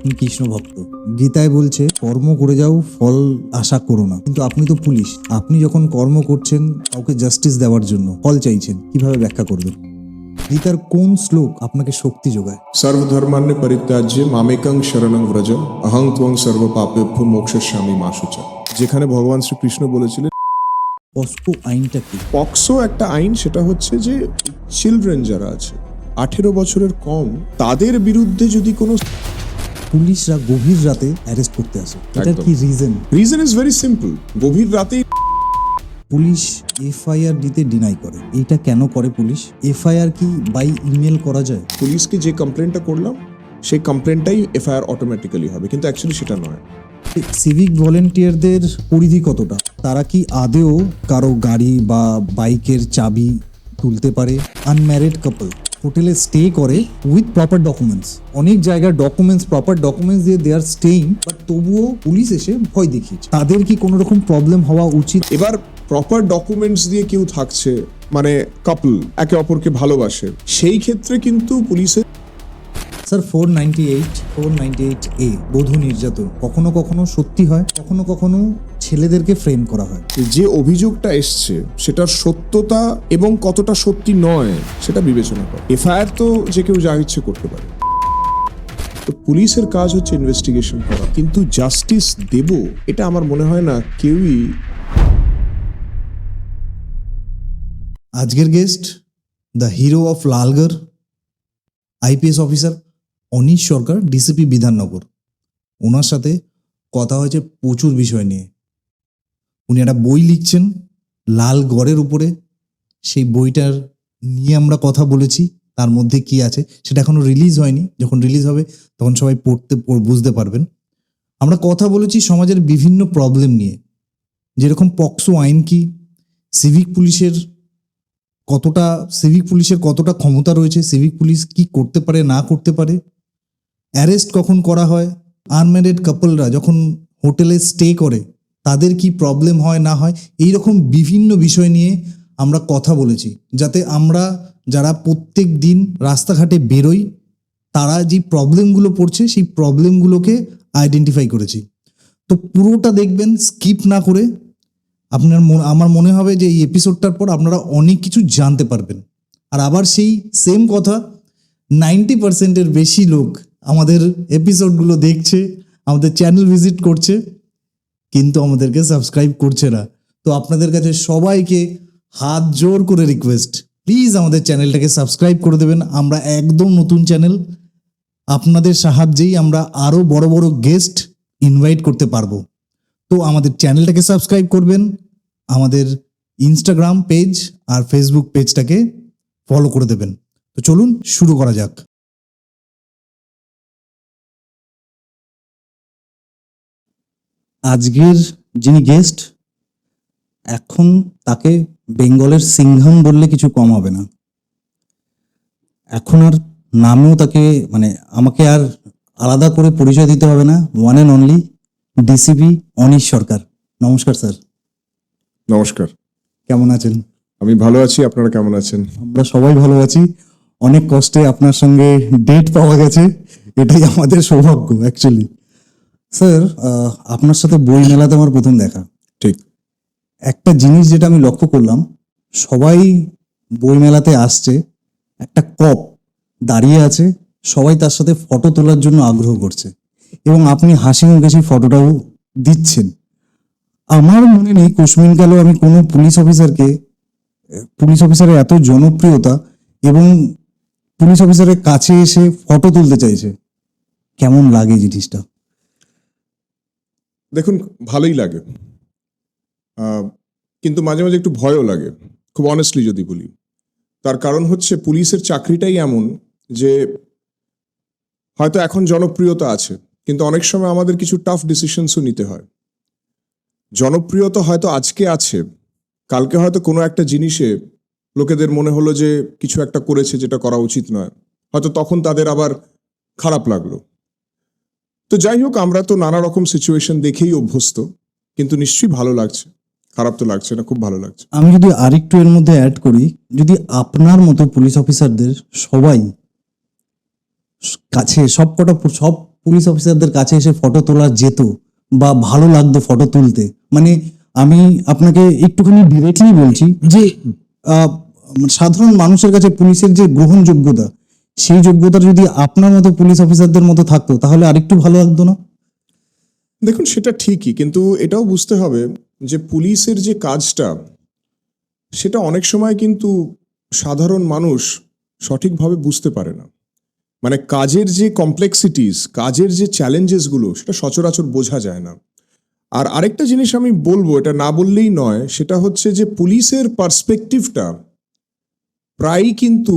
আপনি কৃষ্ণ ভক্ত। গীতায় বলছে কর্ম করে যাও, ফল আশা করো না। কিন্তু আপনি তো পুলিশ, আপনি যখন কর্ম করছেন কাউকে জাস্টিস দেওয়ার জন্য, ফল চাইছেন, কিভাবে ব্যাখ্যা করবেন? গীতার কোন শ্লোক আপনাকে শক্তি যোগায়? सर्वधर्मान्य परित्याज्य मामेकं शरणं व्रज अहं त्वं सर्व पापेभ्यो मोक्षयिष्यामि मा शुचः। যেখানে ভগবান শ্রীকৃষ্ণ বলেছিলেন পস্কো আইনটা কি? পক্সো একটা আইন, সেটা হচ্ছে যে চিলড্রেন যারা আছে 18 বছরের কম, তাদের বিরুদ্ধে যদি কোনো পুলিশরা গভীর রাতে অ্যারেস্ট করতে আসে, এটার একদম। কি reason? Reason is very simple. গভীর রাতেই পুলিশ এফআইআর দিতে ডিনাই করে, এইটা কেন করে পুলিশ? এফআইআর কি বাই ইমেল করা যায়? পুলিশকে যে কমপ্লেনটা করলাম সেই কমপ্লেনটাই এফআইআর অটোমেটিক্যালি হবে, কিন্তু অ্যাকচুয়ালি সেটা নয়। সিভিক ভলেন্টিয়ারদের পরিধি কতটা? তারা কি আদেও কারো গাড়ি বা বাইকের চাবি তুলতে পারে? আনম্যারিড কাপল হোটেলে স্টে করে উইথ প্রপার ডকুমেন্টস, অনেক জায়গায় প্রপার ডকুমেন্টস দিয়ে দে আর স্টেইং, বাট তবুও পুলিশ এসে ভয় দেখিয়েছে। তাদের কি কোনো রকম প্রবলেম হওয়া উচিত? এবার প্রপার ডকুমেন্টস দিয়ে কেউ থাকছে, মানে কাপল একে অপরকে ভালোবাসে, সেই ক্ষেত্রে কিন্তু পুলিশের স্যার 498A বধূ নির্যাতন কখনো কখনো সত্যি হয়, কখনো কখনো ছেলেদেরকে ফ্রেম করা হয়। যে অভিযোগটা এসছে সেটার সত্যতা এবং কতটা সত্যি নয় সেটা বিবেচনা করে। এফআইআর তো যে কেউ যা ইচ্ছে করতে পারে, তো পুলিশের কাজ হচ্ছে ইনভেস্টিগেশন করা, কিন্তু জাস্টিস দেব এটা আমার মনে হয় না কেউই। আজকের guest the hero of Lalgarh, IPS officer Anish Sarkar, DCP Bidhannagar. ওনার সাথে কথা হয়েছে প্রচুর বিষয় নিয়ে। উনি একটা বই লিখছেন লালগড়ের উপরে, সেই বইটার নিয়ে আমরা কথা বলেছি। তার মধ্যে কি আছে সেটা এখনো রিলিজ হয়নি, যখন রিলিজ হবে তখন সবাই বুঝতে পারবেন। আমরা কথা বলেছি সমাজের বিভিন্ন প্রবলেম নিয়ে, যেরকম পক্সো আইন কি, সিভিক পুলিশের কতটা ক্ষমতা রয়েছে, সিভিক পুলিশ কি করতে পারে না করতে পারে, অ্যারেস্ট কখন করা হয়, আনম্যারিড কাপলরা যখন হোটেলে স্টে করে তাদের কি প্রবলেম হয় না হয়, এই রকম বিভিন্ন বিষয় নিয়ে আমরা কথা বলেছি, যাতে আমরা যারা প্রত্যেক দিন রাস্তাঘাটে বেরোই তারা যে প্রবলেমগুলো পড়ছে সেই প্রবলেমগুলোকে আইডেন্টিফাই করেছি। তো পুরোটা দেখবেন, স্কিপ না করে। আমার মনে হবে যে এই এপিসোডটার পর আপনারা অনেক কিছু জানতে পারবেন। আর আবার সেই সেম কথা, 90%-এর বেশি লোক আমাদের এপিসোডগুলো দেখছে, আমাদের চ্যানেল ভিজিট করছে, কিন্তু আমাদেরকে সাবস্ক্রাইব করছে না। তো আপনাদের কাছে সবাইকে হাত জোর করে রিকোয়েস্ট, প্লিজ আমাদের চ্যানেলটাকে সাবস্ক্রাইব করে দেবেন। আমরা একদম নতুন চ্যানেল, আপনাদের সাহায্যেই আমরা আরও বড় বড় গেস্ট ইনভাইট করতে পারবো। তো আমাদের চ্যানেলটাকে সাবস্ক্রাইব করবেন, আমাদের ইনস্টাগ্রাম পেজ আর ফেসবুক পেজটাকে ফলো করে দেবেন। তো চলুন শুরু করা যাক। আজকের যিনি গেস্ট, এখন তাকে বেঙ্গলের সিংহাম বললে কিছু কম হবে না। এখন আর নামেও তাকে আমাকে আর আলাদা করে পরিচয় দিতে হবে না। One and only DCP Anish Sarkar. নমস্কার স্যার। নমস্কার। কেমন আছেন? আমি ভালো আছি, আপনারা কেমন আছেন? আমরা সবাই ভালো আছি। অনেক কষ্টে আপনার সঙ্গে ডেট পাওয়া গেছে, এটাই আমাদের সৌভাগ্য অ্যাকচুয়ালি। স্যার, আপনার সাথে বই মেলাতে আমার প্রথম দেখা। ঠিক। একটা জিনিস যেটা আমি লক্ষ্য করলাম, সবাই বই মেলাতে আসছে, একটা কপ দাঁড়িয়ে আছে, সবাই তার সাথে ফটো তোলার জন্য আগ্রহ করছে, এবং আপনি হাসি মুখে সেই ফটোটাও দিচ্ছেন। আমার মনে নেই কোশ্মিনকালেও আমি কোনো পুলিশ অফিসারের এত জনপ্রিয়তা এবং পুলিশ অফিসারের কাছে এসে ফটো তুলতে চাইছে। কেমন লাগে জিনিসটা? দেখুন, ভালোই লাগে, কিন্তু মাঝে মাঝে একটু ভয়ও লাগে, খুব অনেস্টলি যদি বলি। তার কারণ হচ্ছে পুলিশের চাকরিটাই এমন যে হয়তো এখন জনপ্রিয়তা আছে, কিন্তু অনেক সময় আমাদের কিছু টাফ ডিসিশনসও নিতে হয়। জনপ্রিয়তা হয়তো আজকে আছে, কালকে হয়তো কোনো একটা জিনিসে লোকেদের মনে হলো যে কিছু একটা করেছে যেটা করা উচিত নয়, হয়তো তখন তাদের আবার খারাপ লাগলো। তো যাই হোক, আমরা তো নানা রকম সিচুয়েশন দেখেই অভ্যস্ত, কিন্তু নিশ্চয়ই ভালো লাগছে, খারাপ তো লাগছে না, খুব ভালো লাগছে। আমি যদি আরেকটু এর মধ্যে অ্যাড করি, যদি আপনার মতো পুলিশ অফিসারদের সবাই কাছে সব পুলিশ অফিসারদের কাছে এসে ফটো তোলা যেত বা ভালো লাগতো ফটো তুলতে, মানে আমি আপনাকে একটুখানি ডিরেক্টলি বলছি যে আহ, সাধারণ মানুষের কাছে পুলিশের যে গ্রহণযোগ্যতা, সেই যোগ্যতা যদি আপনার মতো পুলিশ অফিসারদের মতো থাকতো তাহলে আরেকটু ভালো লাগতো না? দেখুন, সেটা ঠিকই, কিন্তু এটাও বুঝতে হবে যে পুলিশের যে কাজটা, সেটা অনেক সময় কিন্তু সাধারণ মানুষ সঠিকভাবে বুঝতে পারে না। মানে কাজের যে কমপ্লেক্সিটিস, কাজের যে চ্যালেঞ্জেসগুলো, সেটা সচরাচর বোঝা যায় না। আর আরেকটা জিনিস আমি বলবো, এটা না বললেই নয়, সেটা হচ্ছে যে পুলিশের পার্সপেক্টিভটা প্রায়ই কিন্তু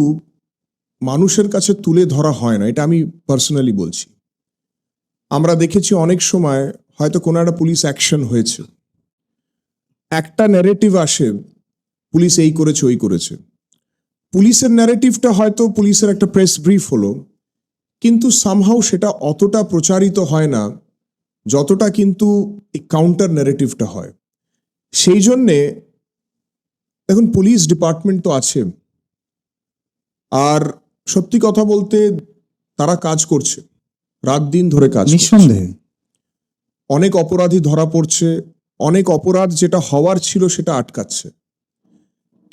মানুষের কাছে তুলে ধরা হয় না। এটা আমি পার্সোনালি বলছি। আমরা দেখেছি অনেক সময় হয়তো কোনো একটা পুলিশ অ্যাকশন হয়েছে, একটা ন্যারেটিভ আসে, পুলিশ এই করেছে ওই করেছে। পুলিশের ন্যারেটিভটা হয়তো পুলিশের একটা প্রেস ব্রিফ হলো, কিন্তু সামহাউ সেটা অতটা প্রচারিত হয় না যতটা কিন্তু এই কাউন্টার ন্যারেটিভটা হয়। সেই জন্যে দেখুন, পুলিশ ডিপার্টমেন্ট তো আছে, আর সত্যি কথা বলতে তারা কাজ করছে, রাত দিন ধরে কাজ করছে। নিঃসন্দেহে। অনেক অপরাধী ধরা পড়ছে, অনেক অপরাধ যেটা হওয়ার ছিল সেটা আটকাচ্ছে,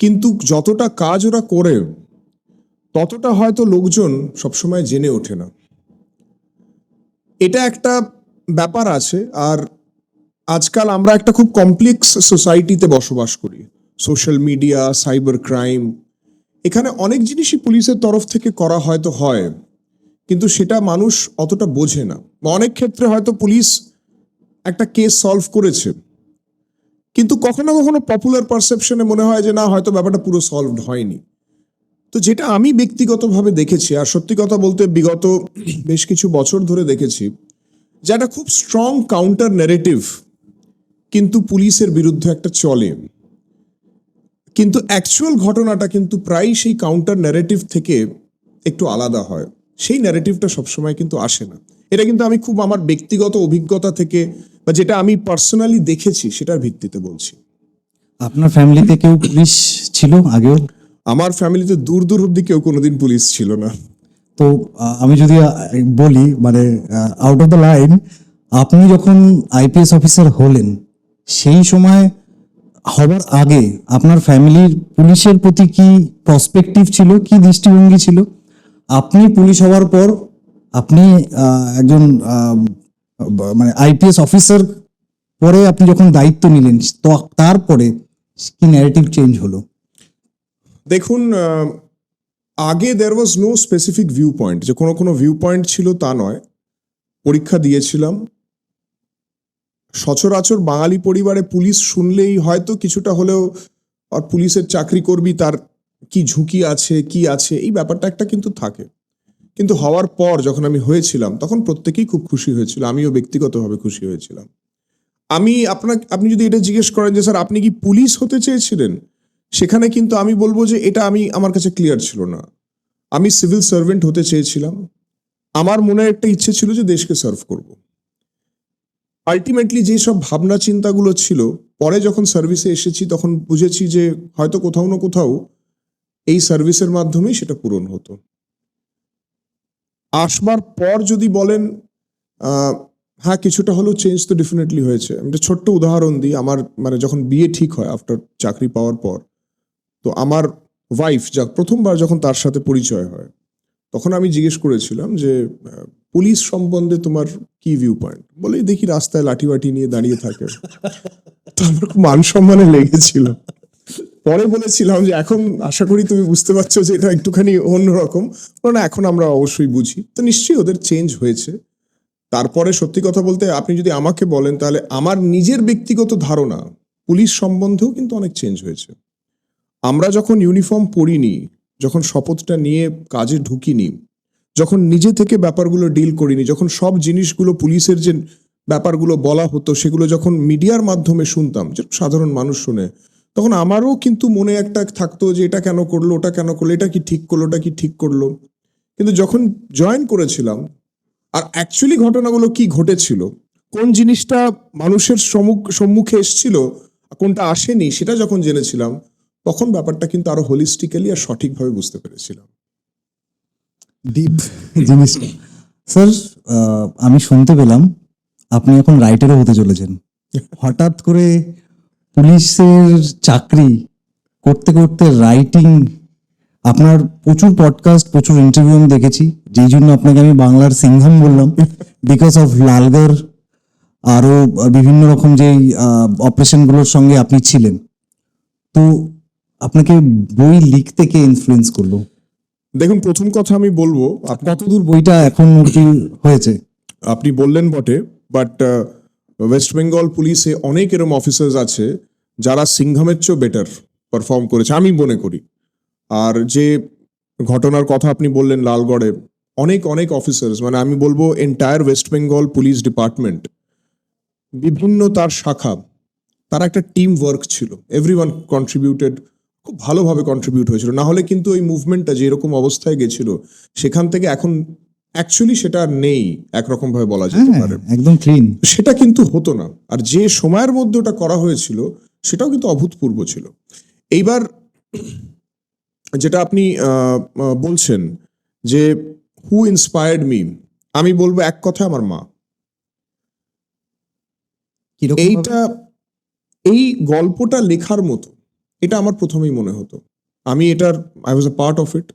কিন্তু যতটা কাজ ওরা করে ততটা হয়তো লোকজন সবসময় জেনে ওঠে না। এটা একটা ব্যাপার আছে। আর আজকাল আমরা একটা খুব কমপ্লেক্স সোসাইটিতে বসবাস করি। সোশ্যাল মিডিয়া, সাইবার ক্রাইম, এখানে অনেক জিনিসই পুলিশের তরফ থেকে করা হয়তো হয়, কিন্তু সেটা মানুষ অতটা বোঝে না। বা অনেক ক্ষেত্রে হয়তো পুলিশ একটা কেস সলভ করেছে, কিন্তু কখনো কখনো পপুলার পারসেপশনে মনে হয় যে না, হয়তো ব্যাপারটা পুরো সলভড হয়নি। তো যেটা আমি ব্যক্তিগতভাবে দেখেছি, আর সত্যি কথা বলতে বিগত বেশ কিছু বছর ধরে দেখেছি, যে একটা খুব স্ট্রং কাউন্টার ন্যারেটিভ কিন্তু পুলিশের বিরুদ্ধে একটা চলে, কিন্তু অ্যাকচুয়াল ঘটনাটা কিন্তু প্রায়ই সেই কাউন্টার ন্যারেটিভ থেকে একটু আলাদা হয়। সেই ন্যারেটিভটা সবসময় কিন্তু আসে না। এটা কিন্তু আমি খুব আমার ব্যক্তিগত অভিজ্ঞতা থেকে, বা যেটা আমি পার্সোনালি দেখেছি সেটার ভিত্তিতে বলছি। আপনার ফ্যামিলিতে কেউ পুলিশ ছিল আগেও? আমার ফ্যামিলিতে দূর দূর অব্দি কেউ কোনোদিন পুলিশ ছিল না। তো আমি যদি বলি, মানে আউট অফ দ্য লাইন, আপনি যখন আইপিএস অফিসার হলেন, সেই সময় হবার আগে আপনার ফ্যামিলির পুলিশের প্রতি কি প্রসপেক্টিভ ছিল, কি দৃষ্টিভঙ্গি ছিল? আপনি পুলিশ হওয়ার পর আপনি একজন মানে আইপিএস অফিসার, পরে আপনি যখন দায়িত্ব নিলেন, তো তারপরে কি ন্যারেটিভ চেঞ্জ হলো? দেখুন, আগে there was no specific view point, যে কোনো কোনো ভিউ পয়েন্ট ছিল তা নয়। পরীক্ষা দিয়েছিলাম। সচরাচর বাঙালি পরিবারে পুলিশ শুনলেই হয়তো কিছুটা হলেও, আর পুলিশের চাকরি করবি, তার কি ঝুঁকি আছে, কি আছে, এই ব্যাপারটা একটা কিন্তু থাকে। কিন্তু হওয়ার পর যখন আমি হয়েছিলাম, তখন প্রত্যেকেই খুব খুশি হয়েছিল, আমিও ব্যক্তিগতভাবে খুশি হয়েছিলাম। আপনি যদি এটা জিজ্ঞেস করেন যে স্যার আপনি কি পুলিশ হতে চেয়েছিলেন, সেখানে কিন্তু আমি বলবো যে এটা আমার কাছে ক্লিয়ার ছিল না। আমি সিভিল সার্ভেন্ট হতে চেয়েছিলাম। আমার মনে একটা ইচ্ছে ছিল যে দেশকে সার্ভ করব। আলটিমেটলি যেসব ভাবনা চিন্তাগুলো ছিল, পরে যখন সার্ভিসে এসেছি তখন বুঝেছি যে হয়তো কোথাও না কোথাও এই সার্ভিসের মাধ্যমেই সেটা পূরণ হতো। আসবার পর যদি বলেন, হ্যাঁ, কিছুটা হলেও চেঞ্জ তো ডেফিনেটলি হয়েছে। আমি একটা ছোট্ট উদাহরণ দিই। আমার মানে যখন বিয়ে ঠিক হয় আফটার চাকরি পাওয়ার পর, তো আমার ওয়াইফ প্রথমবার যখন তার সাথে পরিচয় হয়, তখন আমি জিজ্ঞেস করেছিলাম যে পুলিশ সম্বন্ধে তোমার কি ভিউ পয়েন্ট। বলে দেখি রাস্তায় লাঠি বাটি নিয়ে দাঁড়িয়ে থাকে। তো আমার খুব মান সম্মানে লেগেছিল। পরে বলেছিলাম যে এখন আশা করি তুমি বুঝতে পারছো যে এটা একটুখানি অন্যরকম। না, এখন আমরা অবশ্যই বুঝি। তো নিশ্চয়ই ওদের চেঞ্জ হয়েছে। তারপরে সত্যি কথা বলতে আপনি যদি আমাকে বলেন, তাহলে আমার নিজের ব্যক্তিগত ধারণা পুলিশ সম্বন্ধেও কিন্তু অনেক চেঞ্জ হয়েছে। আমরা যখন ইউনিফর্ম পরিনি, যখন শপথটা নিয়ে কাজে ঢুকিনি, যখন নিজে থেকে ব্যাপারগুলো ডিল করিনি, যখন সব জিনিসগুলো পুলিশের যে ব্যাপারগুলো বলা হতো সেগুলো যখন মিডিয়ার মাধ্যমে শুনতাম, যে সাধারণ মানুষ শুনে, তখন আমারও কিন্তু মনে একটা থাকতো যে এটা কেন করলো, ওটা কেন করলো, এটা কি ঠিক করলো, ওটা কি ঠিক করলো। কিন্তু যখন জয়েন করেছিলাম, আর অ্যাকচুয়ালি ঘটনাগুলো কি ঘটেছিল, কোন জিনিসটা মানুষের সম্মুখে এসেছিল, কোনটা আসেনি, সেটা যখন জেনেছিলাম, তখন ব্যাপারটা কিন্তু আরো হোলিস্টিক্যালি আর সঠিকভাবে বুঝতে পেরেছিলাম। ডিপ জিনিসটা। স্যার, আমি শুনতে পেলাম আপনি এখন রাইটারও হতে চলেছেন। হঠাৎ করে পুলিশের চাকরি করতে করতে রাইটিং, আপনার প্রচুর পডকাস্ট, প্রচুর ইন্টারভিউ আমি দেখেছি, যেই জন্য আপনাকে আমি বাংলার সিংহাম বললাম, বিকজ অফ লালগড়, আরো বিভিন্ন রকম যে অপারেশনগুলোর সঙ্গে আপনি ছিলেন। তো আপনাকে বই লিখতে কে ইনফ্লুয়েন্স করলো? দেখুন, প্রথম কথা আমি বলবো, কতদূর বইটা এখন অবধি হয়েছে? আপনি বললেন বটে, বাট ওয়েস্ট বেঙ্গল পুলিশে অনেক এরকম অফিসার্স আছে যারা সিংহামের চেয়েও বেটার পারফর্ম করেছে আমি মনে করি। আর যে ঘটনার কথা আপনি বললেন লালগড়ে, অনেক অনেক অফিসার্স, মানে আমি বলবো entire West Bengal police department, বিভিন্ন তার শাখা, তার একটা টিম ওয়ার্ক ছিল, এভরিওয়ান কন্ট্রিবিউটেড, খুব ভালোভাবে কন্ট্রিবিউট হয়েছিল। না হলে কিন্তু ওই মুভমেন্টটা যে এরকম অবস্থায় গেছিল, সেখান থেকে এখন অ্যাকচুয়ালি সেটা আর নেই একরকম ভাবে বলা যেতে পারে। একদম ক্লিন। সেটা কিন্তু হতো না। আর যে সময়ের মধ্যে ওটা করা হয়েছিল সেটাও কিন্তু অভূতপূর্ব ছিল। এইবার যেটা আপনি বলছেন যে হু ইন্সপায়ার্ড মি, আমি বলবো এক কথা, আমার মা। এইটা, এই গল্পটা লেখার মতো, এটা আমার প্রথমেই মনে হতো। আমি এটার I was a part of it.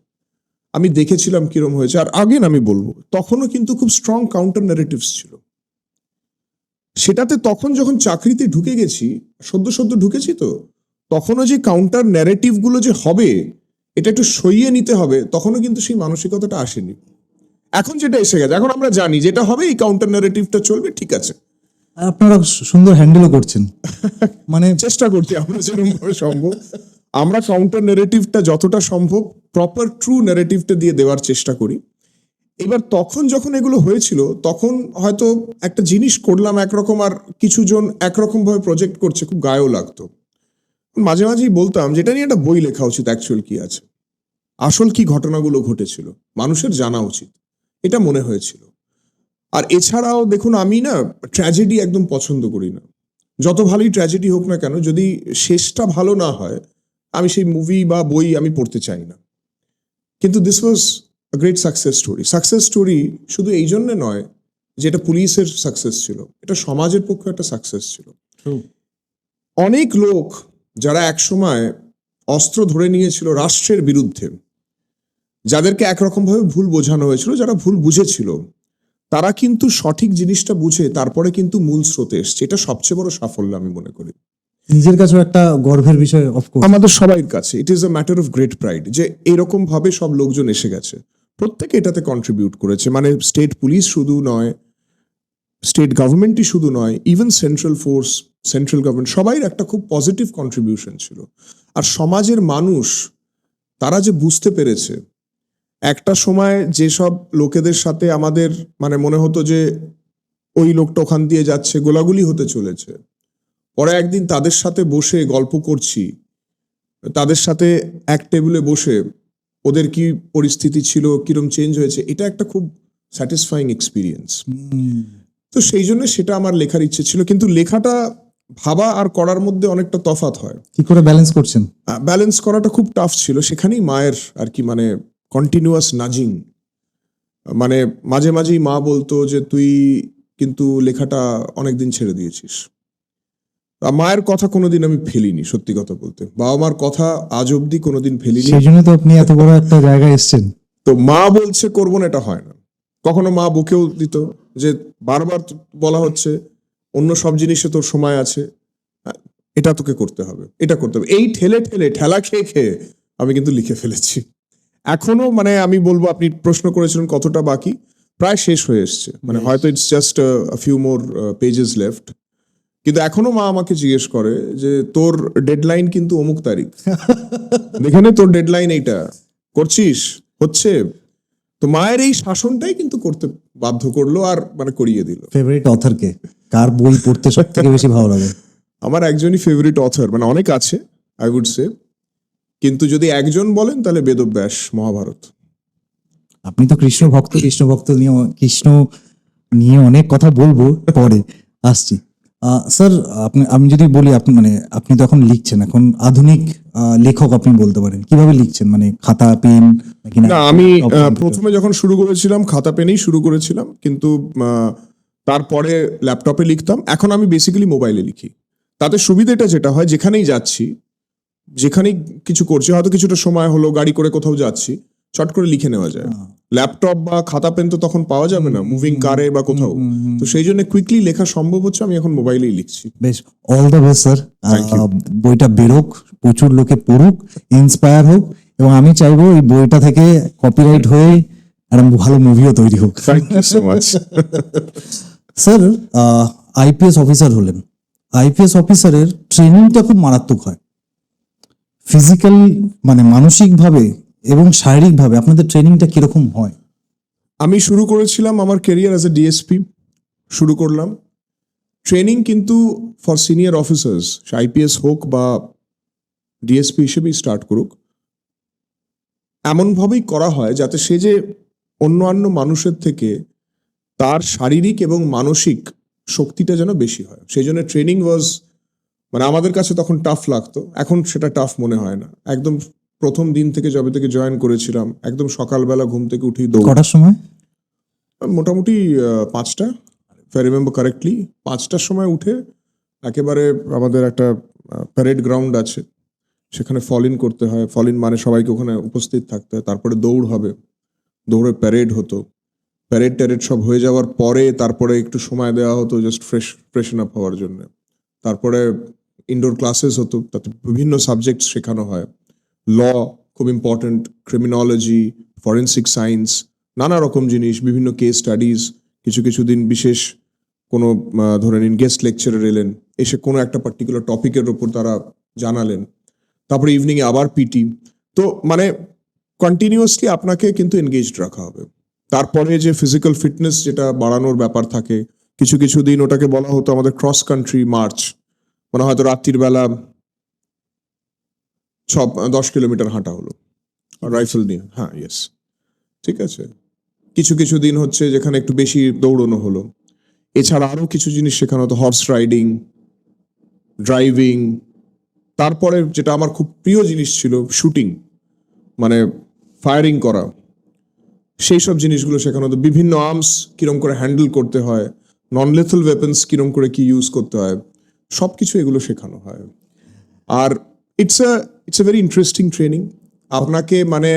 আমি দেখেছিলাম কিরম হয়েছে। আর আগেন আমি বলবো, তখনও কিন্তু খুব স্ট্রং কাউন্টার ন্যারেটিভস ছিল সেটাতে। তখন যখন চাকরিতে ঢুকে গেছি, সদ্য ঢুকেছি, তো তখনও যে কাউন্টার ন্যারেটিভ গুলো যে হবে, এটা একটু সইয়ে নিতে হবে, তখনও কিন্তু সেই মানসিকতাটা আসেনি। এখন যেটা এসে গেছে, এখন আমরা জানি যেটা হবে, এই কাউন্টার ন্যারেটিভটা চলবে, ঠিক আছে। আপনারা সুন্দর হ্যান্ডেলও করছেন, মানে চেষ্টা করছি আমরা যেরকম ভাবে সম্ভব, আমরা কাউন্টার ন্যারেটিভটা যতটা সম্ভব প্রপার ট্রু ন্যারেটিভটা দিয়ে দেওয়ার চেষ্টা করি। এবার তখন যখন এগুলো হয়েছিল, তখন হয়তো একটা জিনিস করলাম একরকম, আর কিছু জন একরকম ভাবে প্রজেক্ট করছে, খুব গায়েও লাগতো। মাঝে মাঝেই বলতাম যেটা নিয়ে একটা বই লেখা উচিত, অ্যাকচুয়াল কি আছে, আসল কি ঘটনাগুলো ঘটেছিল, মানুষের জানা উচিত, এটা মনে হয়েছিল। আর এছাড়াও দেখুন, আমি না ট্র্যাজেডি একদম পছন্দ করি না। যত ভালোই ট্র্যাজেডি হোক না কেন, যদি শেষটা ভালো না হয়, আমি সেই মুভি বা বই আমি পড়তে চাই না। কিন্তু this was a great success story. Success story শুধু এই জন্য নয় যে এটা পুলিশের সাকসেস ছিল, এটা সমাজের পক্ষে একটা সাকসেস ছিল। অনেক লোক যারা একসময় অস্ত্র ধরে নিয়েছিল রাষ্ট্রের বিরুদ্ধে, যাদেরকে একরকম ভাবে ভুল বোঝানো হয়েছিল, যারা ভুল বুঝেছিল, তারা কিন্তু সঠিক জিনিসটা বুঝে তারপরে কিন্তু মূল স্রোতে এসছে। এটা সবচেয়ে বড় সাফল্য আমি মনে করি। নিজের কাছেও একটা গর্বের বিষয়, অফকোর্স আমাদের সবাইয়ের কাছে it is a matter of great pride যে এরকম ভাবে সব লোকজন এসে গেছে, প্রত্যেকে এটাতে কন্ট্রিবিউট করেছে। মানে স্টেট পুলিশ শুধু নয়, স্টেট গভর্নমেন্টই শুধু নয়, even central force, central government, সবাই একটা খুব পজিটিভ কন্ট্রিবিউশন ছিল। আর সমাজের মানুষ, তারা যে বুঝতে পেরেছে, একটা সময় যেসব লোকেদের সাথে আমাদের মানে মনে হতো যে ওই লোকটা ওখান দিয়ে যাচ্ছে, গোলাগুলি হতে চলেছে, পরে একদিন তাদের সাথে বসে গল্প করছি, তাদের সাথে এক টেবিলে বসে ওদের কি পরিস্থিতি ছিল, কিরম চেঞ্জ হয়েছে, এটা একটা খুব স্যাটিসফাইং এক্সপিরিয়েন্স। তো সেই জন্য সেটা আমার লেখার ইচ্ছে ছিল। কিন্তু লেখাটা ভাবা আর করার মধ্যে অনেকটা তফাৎ হয়। কি করে ব্যালেন্স করছেন? ব্যালেন্স করাটা খুব টাফ ছিল। সেখানেই মায়ের আর কি, মানে কন্টিনিউয়াস নাজিং, মানে মাঝে মাঝেই মা বলতো যে তুই কিন্তু লেখাটা অনেকদিন ছেড়ে দিয়েছিস। মায়ের কথা কোনোদিন আমি ফেলিনি, সত্যি কথা বলতে। বাবা মার কথা আজ অব্দি কোনোদিন ফেলিনি। সেই জন্য তো আপনি এত বড় একটা জায়গায় এসেছেন। তো মা বলছে করবো না, এটা হয় না। কখনো মা বকেও দিত যে বারবার বলা হচ্ছে অন্য সব জিনিসে তোর সময় আছে, এটা তোকে করতে হবে, এটা করতে হবে। এই ঠেলে ঠেলে, ঠেলা খেয়ে খেয়ে আমি কিন্তু লিখে ফেলেছি। এখনো মানে আমি বলবো, আপনি প্রশ্ন করেছিলেন কতটা বাকি, প্রায় শেষ হয়ে এসছে। মানে হয়তো it's just a few more pages left. কিন্তু এখনো মা আমাকে জিজ্ঞেস করে যে তোর ডেডলাইন কিন্তু অমুক তারিখ, দেখে নে তোর ডেডলাইন এইটা, করছিস, হচ্ছে। তো মায়ের এই শাসনটাই কিন্তু করতে বাধ্য করলো, আর মানে করিয়ে দিল। ফেভারিট অথর কে? কার বই পড়তে সবথেকে বেশি ভালো লাগে? আমার একজনই ফেভারিট অথর, মানে অনেক আছে আই উড সে, কিন্তু যদি একজন বলেন তাহলে বেদব্যাস, মহাভারত। আপনি তো কৃষ্ণ ভক্ত, কৃষ্ণ নিয়ে অনেক কথা বলবো, পরে আসছি। স্যার আমি যদি বলি আপনি তো এখন লিখছেন, এখন আধুনিক লেখক আপনি বলতে পারেন, কিভাবে লিখছেন, মানে খাতা পেন নাকি না, আমি laptop, computer? প্রথমে যখন শুরু করেছিলাম খাতা পেনেই শুরু করেছিলাম, কিন্তু তারপরে ল্যাপটপে লিখতাম। এখন আমি বেসিক্যালি মোবাইলে লিখি। তাতে সুবিধাটা যেটা হয়, যেখানেই যাচ্ছি, যেখানেই কিছু করছি, হয়তো কিছুটা সময় হলো, গাড়ি করে কোথাও যাচ্ছি, চট করে লিখে নেওয়া যায়। ল্যাপটপ বা খাতা পেন তো তখন পাওয়া যাবে না মুভিং কারে বা কোথাও, তো সেই জন্য কুইকলি লেখা সম্ভব হচ্ছে। আমি এখন মোবাইলেই লিখছি। বেশ, all the best sir. Thank you. বইটা বেরোক, প্রচুর লোকে পড়ুক, ইন্সপায়ার হোক, এবং আমি চাইবো এই বইটা থেকে কপিরাইট হয়ে একটা ভালো মুভিও তৈরি হোক। Thank you so much. Sir, IPS officer হলেন, আইপিএস অফিসারের ট্রেনিংটা খুব মারাত্মক হয়, ফিজিক্যাল মানে মানসিকভাবে এবং শারীরিকভাবে আপনাদের ট্রেনিংটা কিরকম হয়? আমি শুরু করেছিলাম আমার ক্যারিয়ার অ্যাজ এ ডিএসপি, শুরু করলাম ট্রেনিং, কিন্তু ফর সিনিয়র অফিসার্স, আইপিএস হোক বা ডিএসপি হিসেবেই স্টার্ট করুক, এমনভাবেই করা হয় যাতে সে যে অন্যান্য মানুষের থেকে তার শারীরিক এবং মানসিক শক্তিটা যেন বেশি হয়। সেই জন্য ট্রেনিং ওয়াজ, মানে আমাদের কাছে তখন টাফ লাগতো, এখন সেটা টাফ মনে হয় না। একদম প্রথম দিন থেকে, যবে থেকে জয়েন করেছিলাম, একদম সকালবেলা ঘুম থেকে উঠেই দৌড়। কটার সময়? মোটামুটি 5টা, ইফ আই রিমেম্বার কারেক্টলি, 5টার সময় উঠে একেবারে আমাদের একটা প্যারেড গ্রাউন্ড আছে, সেখানে ফল ইন করতে হয়। ফল ইন মানে সবাইকে ওখানে উপস্থিত থাকতে হয়, তারপরে দৌড় হবে, দৌড়ে প্যারেড হতো, প্যারেড ট্যারেড সব হয়ে যাওয়ার পরে তারপরে একটু সময় দেওয়া হতো জাস্ট ফ্রেশন আপ হওয়ার জন্য। তারপরে ইনডোর ক্লাসেস হতো, তাতে বিভিন্ন সাবজেক্ট শেখানো হয়। ল খুব ইম্পর্টেন্ট, ক্রিমিনোলজি, ফরেন্সিক সায়েন্স, নানা রকম জিনিস, বিভিন্ন কেস স্টাডিজ। কিছু কিছু দিন বিশেষ কোনো ধরে নিন গেস্ট লেকচারার এলেন, এসে কোনো একটা পার্টিকুলার টপিকের ওপর তারা জানালেন। তারপরে ইভিনিংয়ে আবার পিটি। তো মানে কন্টিনিউয়াসলি আপনাকে কিন্তু এনগেজড রাখা হবে। তারপরে যে ফিজিক্যাল ফিটনেস যেটা বাড়ানোর ব্যাপার থাকে, কিছু কিছু দিন ওটাকে বলা হতো আমাদের ক্রস কান্ট্রি মার্চ, মানে হয়তো রাত্রির বেলা 10 কিলোমিটার হাঁটা হলো রাইফেল নিয়ে। হ্যাঁ, ইয়েস, ঠিক আছে। কিছু কিছু দিন হচ্ছে যেখানে একটু বেশি দৌড়ানো হলো। এছাড়া আরো কিছু জিনিস শেখানো হতো, হর্স রাইডিং, ড্রাইভিং। তারপরে যেটা আমার খুব প্রিয় জিনিস ছিল, শুটিং, মানে ফায়ারিং করা, সেই সব জিনিসগুলো শেখানো হতো। বিভিন্ন আর্মস কিরম করে হ্যান্ডেল করতে হয়, নন লেথাল ওয়েপন্স কিরম করে কি ইউজ করতে হয়, সব কিছু এগুলো শেখানো হয়। আর it's a very interesting training. আপনাকে মানে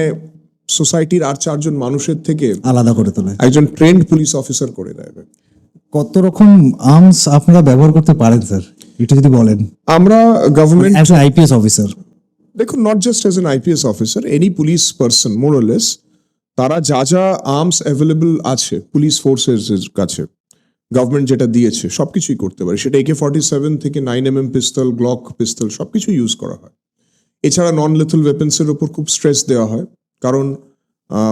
সোসাইটির আর 4জন মানুষের থেকে আলাদা করে তোলে। একজন ট্রেন্ড পুলিশ অফিসার করে দেয়। কত রকম আর্মস আপনারা ব্যবহার করতে পারেন স্যার, এটা যদি বলেন? আমরা গভর্নমেন্ট, একজন আইপিএস অফিসার, দেখুন, not just as an IPS officer, any police person more or less, তারা যা যা আর্মস অ্যাভেলেবল আছে পুলিশ ফোর্সের কাছে, গভর্নমেন্ট যেটা দিয়েছে সবকিছুই করতে পারে। সেটা AK-47 থেকে 9mm পিস্তল, গ্লক পিস্তল, সবকিছু ইউজ করা হয়। এছাড়া নন লেথাল ওয়েপন্সের ওপর খুব স্ট্রেস দেওয়া হয়, কারণ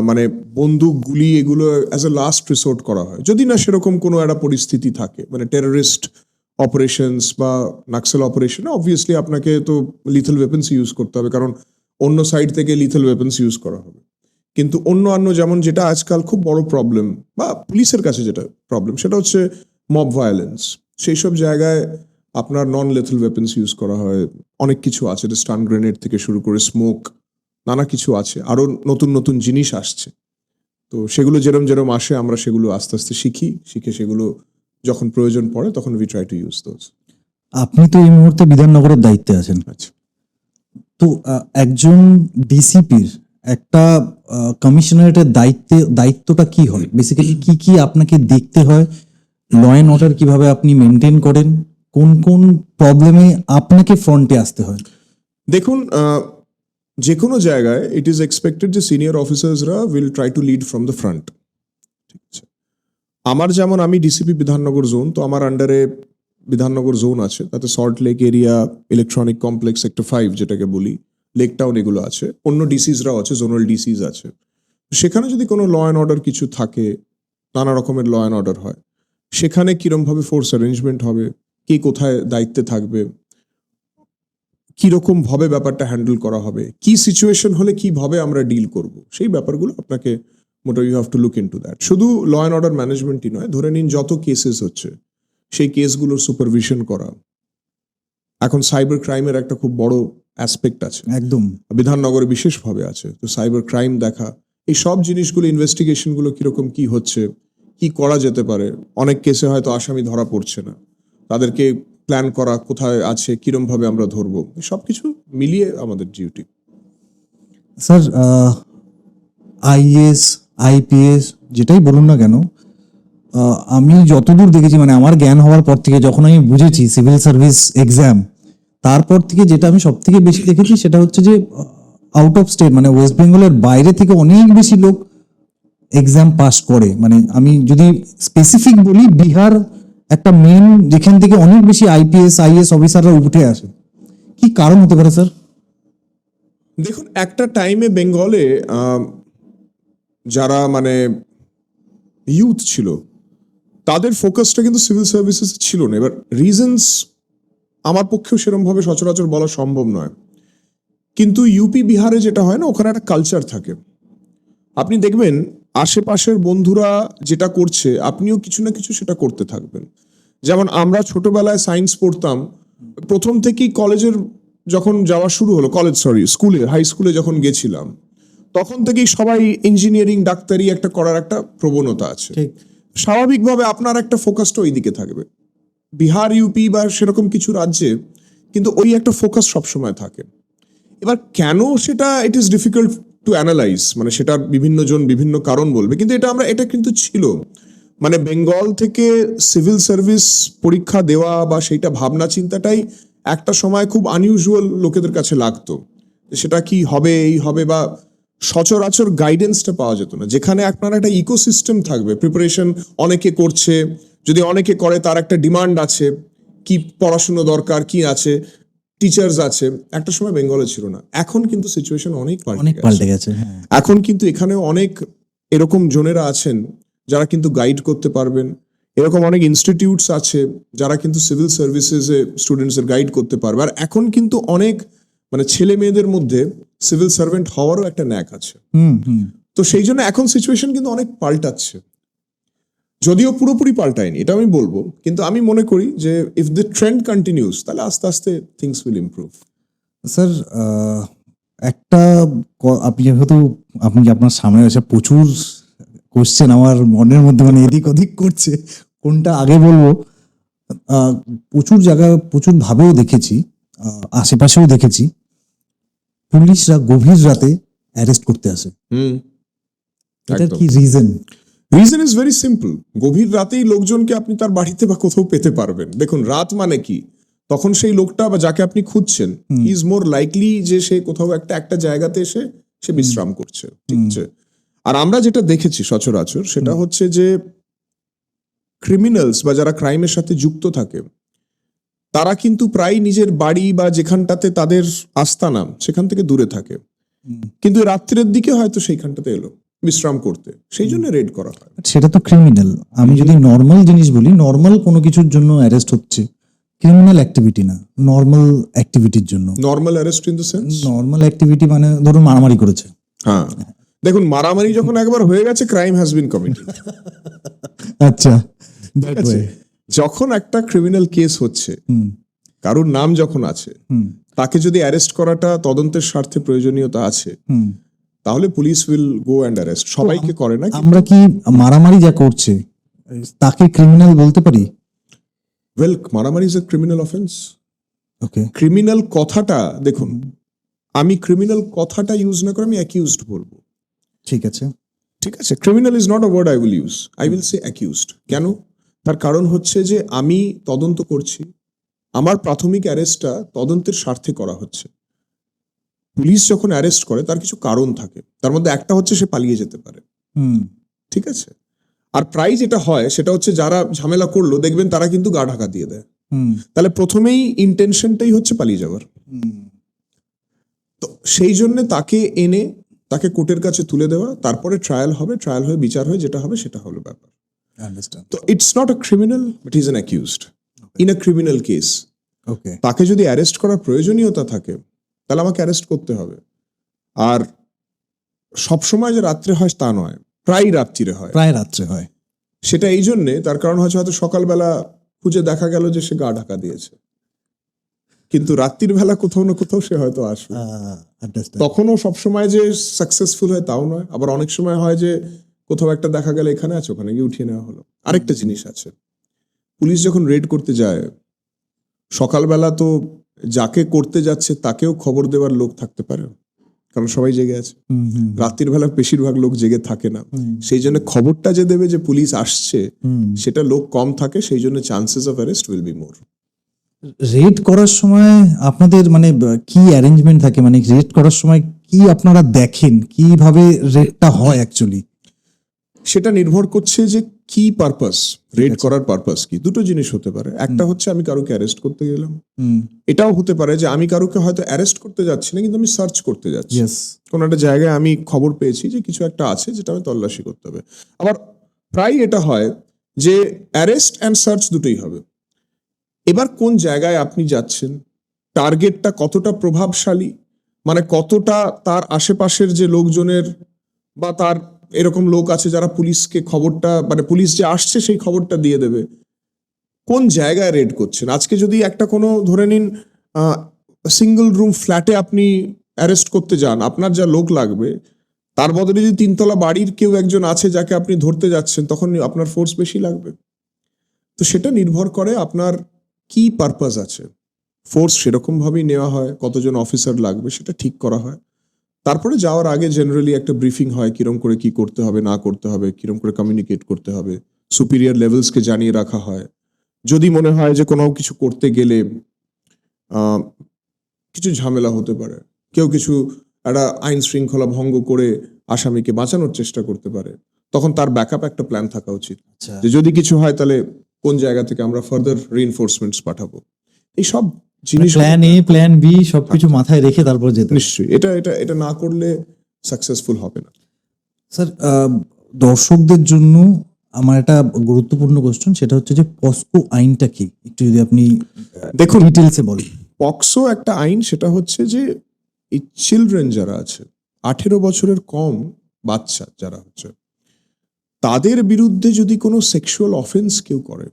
মানে বন্দুক, গুলি, এগুলো অ্যাজ এ লাস্ট রিসোর্ট করা হয় যদি না সেরকম কোনো একটা পরিস্থিতি থাকে, মানে টেররিস্ট অপারেশনস বা নাক্সাল অপারেশন, অবভিয়াসলি আপনাকে তো লিথেল ওয়েপন্স ইউজ করতে হবে, কারণ অন্য সাইড থেকে লিথেল ওয়েপন্স ইউজ করা হবে। কিন্তু অন্য যেমন যেটা আজকাল খুব বড় প্রবলেম, বা পুলিশের কাছে যেটা প্রবলেম, সেটা হচ্ছে মব ভায়োলেন্স। সেই সব জায়গায় আপনার নন লেথাল ওয়েপন্স ইউজ করা হয়। অনেক কিছু আছে, স্টান গ্রেনেড থেকে শুরু করে স্মোক, নানা কিছু আছে, আরো নতুন নতুন জিনিস আসছে। তো সেগুলো যেরম আসে আমরা সেগুলো আস্তে আস্তে শিখে সেগুলো যখন প্রয়োজন পড়ে তখন we try to use those. আপনি তো এই মুহূর্তে বিধাননগরের দায়িত্বে আছেন, আচ্ছা, তো একজন ডিসিপির একটা কমিশনারেটের দায়িত্বটা কি হয়? বেসিক্যালি কি কি আপনাকে দেখতে হয়? ল অ্যান্ড অর্ডার কিভাবে আপনি মেনটেন করেন? কোন কোন প্রবলেমে আপনাকে ফ্রন্টে আসতে হয়? দেখুন, যে কোনো জায়গায় ইট ইজ এক্সপেক্টেড যে সিনিয়র অফিসার্সরা will try to lead from the front. ঠিক আছে, আমার যেমন, আমি ডিসিপি বিধাননগর জোন, তো আমার আন্ডারে বিধাননগর জোন আছে, তাতে salt lake area, electronic complex, sector 5 যেটাকে বলি, লেক টাউন, এগুলো আছে। অন্য ডিসিজরাও আছে, জোনাল ডিসিজ আছে। সেখানে যদি কোনো ল অ্যান্ড অর্ডার কিছু থাকে, নানা রকমের ল অ্যান্ড অর্ডার হয়, সেখানে কিরমভাবে ফোর্স অ্যারেঞ্জমেন্ট হবে, কে কোথায় দায়িত্বে থাকবে, কিরকম ভাবে ব্যাপারটা হ্যান্ডেল করা হবে, কি সিচুয়েশন হলে কিভাবে আমরা ডিল করব, সেই ব্যাপারগুলো আপনাকে মোটামুটি you have to look into that. শুধু ল অ্যান্ড অর্ডার ম্যানেজমেন্টই নয়, ধরে নিন যত কেসেস হচ্ছে সেই কেসগুলোর সুপারভিশন করা। এখন সাইবার ক্রাইমের একটা খুব বড় অ্যাসপেক্ট আছে, একদম। বিধাননগরে বিশেষভাবে আছে। তো সাইবার ক্রাইম দেখা, এই সব জিনিসগুলো, ইনভেস্টিগেশনগুলো কিরকম কি হচ্ছে, কি করা যেতে পারে। অনেক কেসে হয়তো আসামি ধরা পড়ছে না, তাদেরকে প্ল্যান করা, কোথায় আছে, কিরম ভাবে আমরা ধরবো, সবকিছু মিলিয়ে আমাদের ডিউটি। স্যার, আইএস, আইপিএস যেটাই বলুন না কেন, আমি যতদূর দেখেছি, মানে আমার জ্ঞান হওয়ার পর থেকে যখন আমি বুঝেছি সিভিল সার্ভিস এক্সাম, তারপর থেকে যেটা আমি সব থেকে বেশি দেখেছি সেটা হচ্ছে যে আউট অফ স্টেট, মানে ওয়েস্ট বেঙ্গলের বাইরে থেকে অনেক বেশি লোক এক্সাম পাস করে। মানে আমি যদি স্পেসিফিক বলি, বিহার একটা মেন, যেখান থেকে অনেক বেশি আইপিএস আইএস অফিসাররা উঠে আসে। কি কারণ হতে পারে স্যার? দেখুন, একটা টাইমে বেঙ্গলে যারা মানে ইউথ ছিল, তাদের ফোকাসটা কিন্তু সিভিল সার্ভিসেস ছিল না। এবার রিজনস আমার পক্ষেও সেরকমভাবে সচরাচর বলা সম্ভব নয়, কিন্তু ইউপি বিহারে যেটা হয় না, ওখানে একটা কালচার থাকে। আপনি দেখবেন আশেপাশের বন্ধুরা যেটা করছে, আপনিও কিছু না কিছু সেটা করতে থাকবেন। যেমন আমরা ছোটবেলায় সায়েন্স পড়তাম, প্রথম থেকেই কলেজের যখন যাওয়া শুরু হলো, স্কুলে, হাই স্কুলে যখন গেছিলাম, তখন থেকেই সবাই ইঞ্জিনিয়ারিং, ডাক্তারি একটা করার একটা প্রবণতা আছে। স্বাভাবিকভাবে আপনার একটা ফোকাসটা ওই দিকে থাকবে। বিহার, ইউপি বা সেরকম কিছু রাজ্যে কিন্তু ওই একটা ফোকাস সবসময় থাকে। এবার কেন সেটা, it is difficult to analyse, মানে সেটার বিভিন্ন জন বিভিন্ন কারণ বলবে, কিন্তু এটা কিন্তু ছিল। মানে বেঙ্গল থেকে সিভিল সার্ভিস পরীক্ষা দেওয়া বা সেইটা ভাবনা চিন্তাটাই একটা সময় খুব আনইউজুয়াল লোকেদের কাছে লাগতো। সেটা কি হবে, এই হবে, বা সচরাচর গাইডেন্সটা পাওয়া যেত না। যেখানে আপনার একটা ইকোসিস্টেম থাকবে, প্রিপারেশন অনেকে করছে, যদি অনেকে করে তার একটা ডিমান্ড আছে, কি পড়াশুনো দরকার, কি আছে, টিচার্স আছে, একটা সময় বেঙ্গলে ছিল না। এখন কিন্তু সিচুয়েশন অনেক পাল্টে গেছে। হ্যাঁ, এখন কিন্তু এখানেও অনেক এরকম জনেরা আছেন যারা কিন্তু গাইড করতে পারবেন। এরকম অনেক ইনস্টিটিউটস আছে যারা কিন্তু সিভিল সার্ভিসেসে স্টুডেন্টসদের গাইড করতে পারবে। আর এখন কিন্তু অনেক মানে ছেলে মেয়েদের মধ্যে সিভিল সার্ভেন্ট হওয়ারও একটা ন্যাক আছে। তো সেই জন্য এখন সিচুয়েশন কিন্তু অনেক পাল্টাচ্ছে, যদিও পুরোপুরি পাল্টায়নি এটা আমি বলবো, কিন্তু আমি মনে করি যে ইফ দ্য ট্রেন্ড কন্টিনিউস, তাহলে আস্তে আস্তে থিংস উইল ইমপ্রুভ। স্যার, একটা আপনি যেহেতু আপনার সামনে আছে, প্রচুর কোশ্চেন আমার মনের মধ্যে মানে এদিক ওদিক করছে, কোনটা আগে বলবো। প্রচুর জায়গায় প্রচুর ভাবেও দেখেছি, আশেপাশেও দেখেছি, পুলিশরা গভীর রাতে অ্যারেস্ট করতে আসে। এটার কি reason? Reason is very simple. গভীর রাতেই লোকজনকে আপনি তার বাড়িতে বা কোথাও পেতে পারবেন। দেখুন, রাত মানে কি, তখন সেই লোকটা বা যাকে আপনি খুঁজছেন, হি ইজ মোর লাইকলি যে সে কোথাও একটা জায়গাতে এসে সে বিশ্রাম করছে, ঠিক আছে? আর আমরা যেটা দেখেছি সচরাচর সেটা হচ্ছে যে ক্রিমিনালস বা যারা ক্রাইমের সাথে যুক্ত থাকে, তারা কিন্তু প্রায় নিজের বাড়ি বা যেখানটাতে তাদের আস্তানা সেখান থেকে দূরে থাকে, কিন্তু রাত্রের দিকে হয়তো সেইখানটাতে এলো বিশ্রাম করতে, সেই জন্য রেড করা হয়। সেটা তো ক্রিমিনাল। আমি যদি নর্মাল জিনিস বলি, নর্মাল কোনো কিছুর জন্য অ্যারেস্ট হচ্ছে, ক্রিমিনাল অ্যাক্টিভিটি না, নর্মাল অ্যাক্টিভিটির জন্য। Normal arrest in the sense, normal activity মানে ধরুন মারামারি করেছে। হ্যাঁ, দেখুন, মারামারি যখন একবার হয়ে গেছে, ক্রাইম হ্যাজ বিন কমিটেড। আচ্ছা, যখন একটা ক্রিমিনাল কেস হচ্ছে, কারোর নাম যখন আছে, তাকে যদি অ্যারেস্ট করাটা তদন্তের স্বার্থে প্রয়োজনীয়তা আছে, তাহলে police will go and arrest. সবাইকে করে না। আমরা কি মারামারি যা করছে তাকে ক্রিমিনাল বলতে পারি? ওয়েল, মারামারি is a criminal offence. Okay, criminal কথাটা দেখুন, আমি ক্রিমিনাল কথাটা ইউজ না করে আমি অ্যাকিউজড বলবো। ঠিক আছে, ঠিক আছে। Criminal is not a word I will use, I will say accused. কেন? তার কারণ হচ্ছে যে আমি তদন্ত করছি, আমার প্রাথমিক অ্যারেস্টটা তদন্তের স্বার্থে করা হচ্ছে। পুলিশ যখন অ্যারেস্ট করে তার কিছু কারণ থাকে, তার মধ্যে একটা হচ্ছে সে পালিয়ে যেতে পারে, ঠিক আছে? আর প্রায় যেটা হয় সেটা হচ্ছে যারা ঝামেলা করলো দেখবেন তারা কিন্তু গা ঢাকা দিয়ে দেয়। তাহলে প্রথমেই ইন্টেনশনটাই হচ্ছে পালিয়ে যাওয়ার। তো সেই জন্য তাকে এনে তাকে কোর্টের কাছে তুলে দেওয়া, তারপরে ট্রায়াল হবে, ট্রায়াল হয়ে বিচার হয়ে যেটা হবে সেটা হলো ব্যাপার। তো it's not a criminal, but he is an accused in a criminal case. Okay, তাকে যদি অ্যারেস্ট করার প্রয়োজনীয়তা থাকে তাহলে আমাকে অ্যারেস্ট করতে হবে। আর সবসময় যে রাত্রে হয় তা নয়, প্রায় রাত্রিরে হয়। প্রায় রাত্রে হয়। সেটা এই জন্যে, তার কারণ হয়তো সকালবেলা খুঁজে দেখা গেল যে সে গা ঢাকা দিয়েছে, কিন্তু রাত্রির বেলা কোথাও না কোথাও সে হয়তো আসবে। আন্ডারস্ট্যান্ড। তখনও সবসময় যে সাকসেসফুল হয় তাও নয়, আবার অনেক সময় হয় যে কোথাও একটা দেখা গেল এখানে আছে, ওখানে গিয়ে উঠিয়ে নেওয়া হলো। আরেকটা জিনিস আছে, পুলিশ যখন রেড করতে যায় সকালবেলা তো যাকে করতে যাচ্ছে তাকেও খবর দেওয়ার লোক থাকতে পারে, কারণ সবাই জেগে আছে। রাত্রির বেলা বেশিরভাগ লোক জেগে থাকে না, সেই জন্য খবরটা যে দেবে যে পুলিশ আসছে সেটা লোক কম থাকে, সেই জন্য chances of arrest will be more. Red করার সময় আপনাদের মানে কি অ্যারেঞ্জমেন্ট থাকে, মানে রেড করার সময় কি আপনারা দেখেন, কিভাবে রেডটা হয় অ্যাকচুয়ালি? সেটা নির্ভর করছে যে কি পারপাস, রেড করার পারপাস কি। দুটো জিনিস হতে পারে, একটা হচ্ছে আমি কারোকে অ্যারেস্ট করতে গেলাম, এটাও হতে পারে যে আমি কারোকে হয়তো অ্যারেস্ট করতে যাচ্ছি না, কিন্তু আমি সার্চ করতে যাচ্ছি। কোন একটা জায়গায় আমি খবর পেয়েছি যে কিছু একটা আছে যেটা আমি তল্লাশি করতে হবে। আবার প্রায় এটা হয় যে অ্যারেস্ট অ্যান্ড সার্চ দুটোই হবে। এবার কোন জায়গায় আপনি যাচ্ছেন, টার্গেটটা কতটা প্রভাবশালী, মানে কতটা তার আশেপাশের যে লোকজনের বা তার এরকম লোক আছে যারা পুলিশকে খবরটা, মানে পুলিশ যে আসছে সেই খবরটা দিয়ে দেবে, কোন জায়গায় রেড করছেন। আজকে যদি একটা কোনো ধরে নিন সিঙ্গল রুম ফ্ল্যাটে আপনি অ্যারেস্ট করতে যান, আপনার যা লোক লাগবে তার বদলে যদি 3 তলা বাড়ির কেউ একজন আছে যাকে আপনি ধরতে যাচ্ছেন, তখন আপনার ফোর্স বেশি লাগবে। তো সেটা নির্ভর করে আপনার কি পারপাস আছে, ফোর্স সেরকম ভাবেই নেওয়া হয়, কতজন অফিসার লাগবে সেটা ঠিক করা হয়। তারপরে যাওয়ার আগে জেনারেলি একটা ব্রিফিং হয়, কিরম করে কি করতে হবে না করতে হবে, কিরম করে কমিউনিকেট করতে হবে, সুপিরিয়র লেভেলসকে জানিয়ে রাখা হয়। যদি মনে হয় যে কোনো কিছু করতে গেলে কিছু ঝামেলা হতে পারে, কেউ কিছু একটা আইন শৃঙ্খলা ভঙ্গ করে আসামিকে বাঁচানোর চেষ্টা করতে পারে, তখন তার ব্যাকআপ একটা প্ল্যান থাকা উচিত, যে যদি কিছু হয় তাহলে কোন জায়গা থেকে আমরা ফার্দার রিইনফোর্সমেন্টস পাঠাবো। এই সব জিনিস প্ল্যান এ প্ল্যান বি সবকিছু মাথায় রেখে তারপর যেতে হবে। নিশ্চয়ই, এটা এটা এটা না করলে সাকসেসফুল হবে না। স্যার, দর্শকদের জন্য আমার একটা গুরুত্বপূর্ণ কোশ্চেন, সেটা হচ্ছে যে পস্কো আইনটা কি, একটু যদি আপনি দেখুন, ডিটেলসে বলেন। পক্সো একটা আইন, সেটা হচ্ছে যে এই চিলড্রেন যারা আছে, 18 বছরের কম বাচ্চা যারা হচ্ছে, তাদের বিরুদ্ধে যদি কোনো সেক্সুয়াল অফেন্স কেউ করে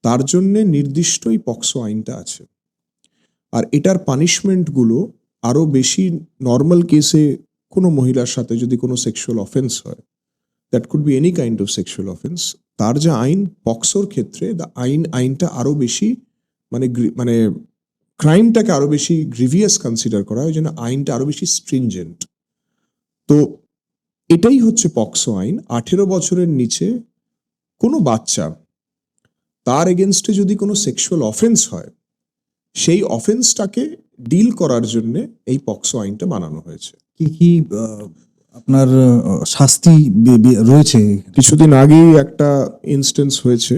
তার জন্য নির্দিষ্ট এই পক্সো আইনটা আছে। আর এটার পানিশমেন্টগুলো আরো বেশি। নর্মাল কেসে কোনো মহিলার সাথে যদি কোনো সেক্সুয়াল অফেন্স হয়, that could be any kind of sexual offence, তার যে আইন পক্সোর ক্ষেত্রে আইনটা আরো বেশি মানে ক্রাইমটাকে আরো বেশি গ্রিভিয়াস কনসিডার করা হয়, ওই জন্য আইনটা আরো বেশি স্ট্রিনজেন্ট। তো এটাই হচ্ছে পক্সো আইন। 18 বছরের নিচে কোনো বাচ্চা, তার এগেনস্টে যদি কোনো সেক্সুয়াল অফেন্স হয়, সেই অফেন্সটাকে ডিল করার জন্য এই পক্সো আইনটা বানানো হয়েছে। কি কি আপনার শাস্তি রয়েছে? কিছুদিন আগেই একটা ইনস্টেন্স হয়েছে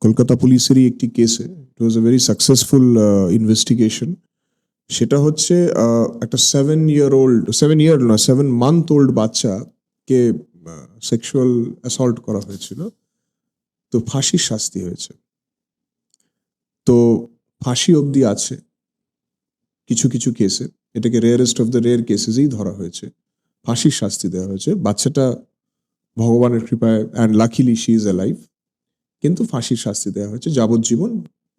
কলকাতা পুলিশেরই একটি কেসে। ইট ওয়াজ এ ভেরি সাকসেসফুল ইনভেস্টিগেশন। সেটা হচ্ছে একটা 7 মান্থ ওল্ড বাচ্চাকে সেক্সুয়াল অ্যাসল্ট করা হয়েছিল, তো ফাঁসির শাস্তি হয়েছে। তো ফাঁসি অবধি আছে কিছু কিছু কেসে, এটাকে রেয়ারেস্ট অফ দ্য রেয়ার কেসেসেই ধরা হয়েছে, ফাঁসির শাস্তি দেওয়া হয়েছে। বাচ্চাটা ভগবানের কৃপায় and luckily she is alive, কিন্তু ফাঁসির শাস্তি দেওয়া হয়েছে যাবজ্জীবন।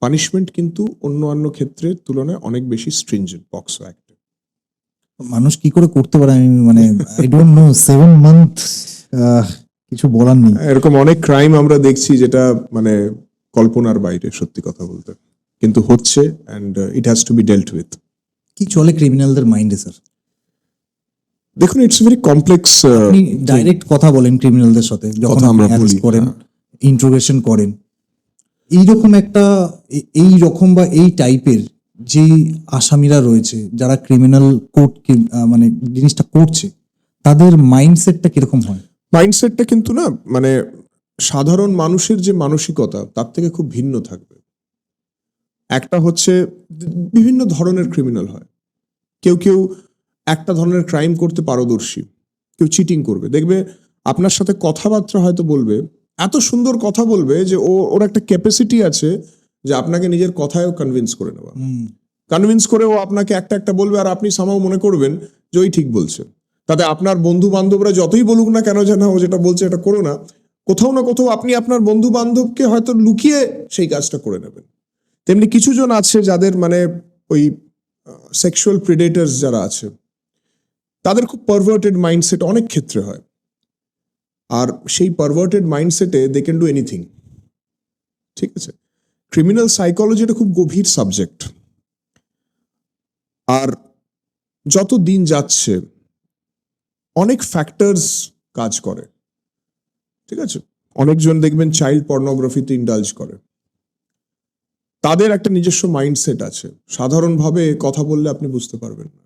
পানিশমেন্ট কিন্তু অন্য ক্ষেত্রের তুলনায় অনেক বেশি স্ট্রিনজেন্ট পক্সো অ্যাক্টে। মানুষ কি করে করতে পারে, আমি মানে আই ডোন্ট নো, 7 মান্থ, কিছু বলার নেই। এরকম অনেক ক্রাইম আমরা দেখছি যেটা মানে কল্পনার বাইরে, সত্যি কথা বলতে, কিন্তু হচ্ছে, and it has to be dealt with. কি চলে ক্রিমিনালদের মাইন্ডে স্যার? দেখুন, ইটস ভেরি কমপ্লেক্স। আপনি ডাইরেক্ট কথা বলেন ক্রিমিনালদের সাথে যখন আমরা অ্যারেস্ট বলি, করেন, ইন্ট্রোগেশন করেন, এইরকম একটা এই রকম বা এই টাইপের যে আসামিরা রয়েছে যারা ক্রিমিনাল কোর্ট মানে জিনিসটা করছে, তাদের মাইন্ডসেটটা কিরকম হয়? মাইন্ডসেটটা কিন্তু না, মানে সাধারণ মানুষের যে মানসিকতা তার থেকে খুব ভিন্ন থাকবে। একটা হচ্ছে বিভিন্ন ধরনের ক্রিমিনাল হয়, কেউ একটা ধরনের ক্রাইম করতে পারদর্শী, কেউ চিটিং করবে, দেখবে আপনার সাথে কথাবার্তা হয়তো বলবে, এত সুন্দর কথা বলবে যে ওর একটা ক্যাপাসিটি আছে যে আপনাকে নিজের কথায়ও কনভিন্স করে নেওয়া, কনভিন্স করে ও আপনাকে একটা বলবে আর আপনি সামাও মনে করবেন যে ওই ঠিক বলছে। তাতে আপনার বন্ধু বান্ধবরা যতই বলুক না কেন যে না ও যেটা বলছে এটা করো না, কোথাও না কোথাও আপনি আপনার বন্ধু বান্ধবকে হয়তো লুকিয়ে সেই কাজটা করে নেবেন। তেমনি কিছু জন আছে যাদের মানে ওই সেক্সুয়াল প্রিডেটার্স যারা আছে তাদের খুব পারভার্টেড মাইন্ডসেট অনেক ক্ষেত্রে হয়, আর সেই পারভার্টেড মাইন্ডসেটে দে ক্যান ডু এনিথিং। ঠিক আছে, ক্রিমিনাল সাইকোলজি এটা খুব গভীর সাবজেক্ট, আর যত দিন যাচ্ছে অনেক ফ্যাক্টরস কাজ করে। ঠিক আছে, অনেকজন দেখবেন চাইল্ড পর্নোগ্রাফিতে ইন্ডালজ করে, তাদের একটা নিজস্ব মাইন্ডসেট আছে, সাধারণভাবে কথা বললে আপনি বুঝতে পারবেন না,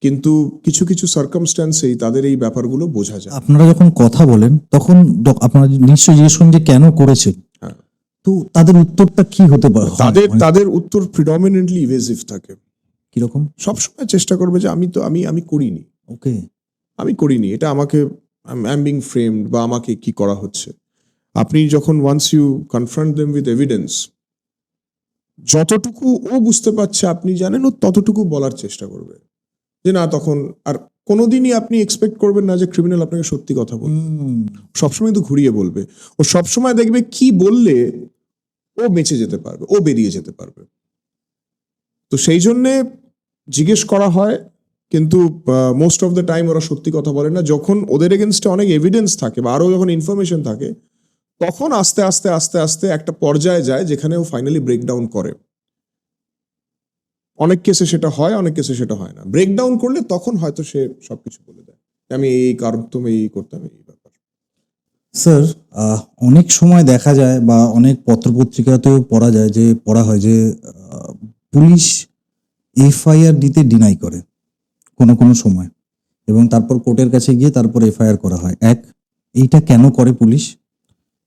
কিন্তু কিছু কিছু সার্কামস্ট্যান্সেই তাদের এই ব্যাপারগুলো বোঝা যায়। আপনারা যখন কথা বলেন তখন আপনারা নিশ্চয়ই জিজ্ঞেস করেন যে কেন করেছে, হ্যাঁ। তো তাদের উত্তরটা কি হতে পারে? তাদের উত্তর প্রিডমিনেন্টলি ইভেসিভ থাকে। কিরকম? সবসময় চেষ্টা করবে যে আমি করিনি, ওকে, আমি করিনি, এটা আমাকে আই এম বিং ফ্রেমড, বা আমাকে কি করা হচ্ছে। আপনি যখন once you confront them with evidence, যতটুকু ও বুঝতে পারছে আপনি জানেন, ও ততটুকু বলার চেষ্টা করবে যে না, তখন আর কোনোদিনই আপনি এক্সপেক্ট করবেন না যে ক্রিমিনাল আপনাকে সত্যি কথা বলবে, সবসময় তো ঘুরিয়ে বলবে। ও সবসময় দেখবে কি বললে ও বেঁচে যেতে পারবে, ও বেরিয়ে যেতে পারবে। তো সেই জন্যে জিজ্ঞেস করা হয়, কিন্তু মোস্ট অফ দ্য টাইম ওরা সত্যি কথা বলে না। যখন ওদের এগেনস্টে অনেক এভিডেন্স থাকে বা আরো যখন ইনফরমেশন থাকে, তখন আস্তে আস্তে আস্তে আস্তে একটা পর্যায়ে যায় যেখানে ও ফাইনালি ব্রেকডাউন করে। অনেক কেসে সেটা হয়, অনেক কেসে সেটা হয় না। ব্রেকডাউন করলে তখন হয়তো সে সবকিছু বলে দেয়, আমি এই কারণ তুমি এই করতাম, এই ব্যাপার। স্যার, অনেক সময় দেখা যায় বা অনেক পত্রপত্রিকাতেও পড়া হয় যে পুলিশ এফআইআর দিতে ডিনাই করে কোনো কোনো সময়, এবং তারপর কোর্টের কাছে গিয়ে তারপর এফআইআর করা হয়। এইটা কেন করে পুলিশ?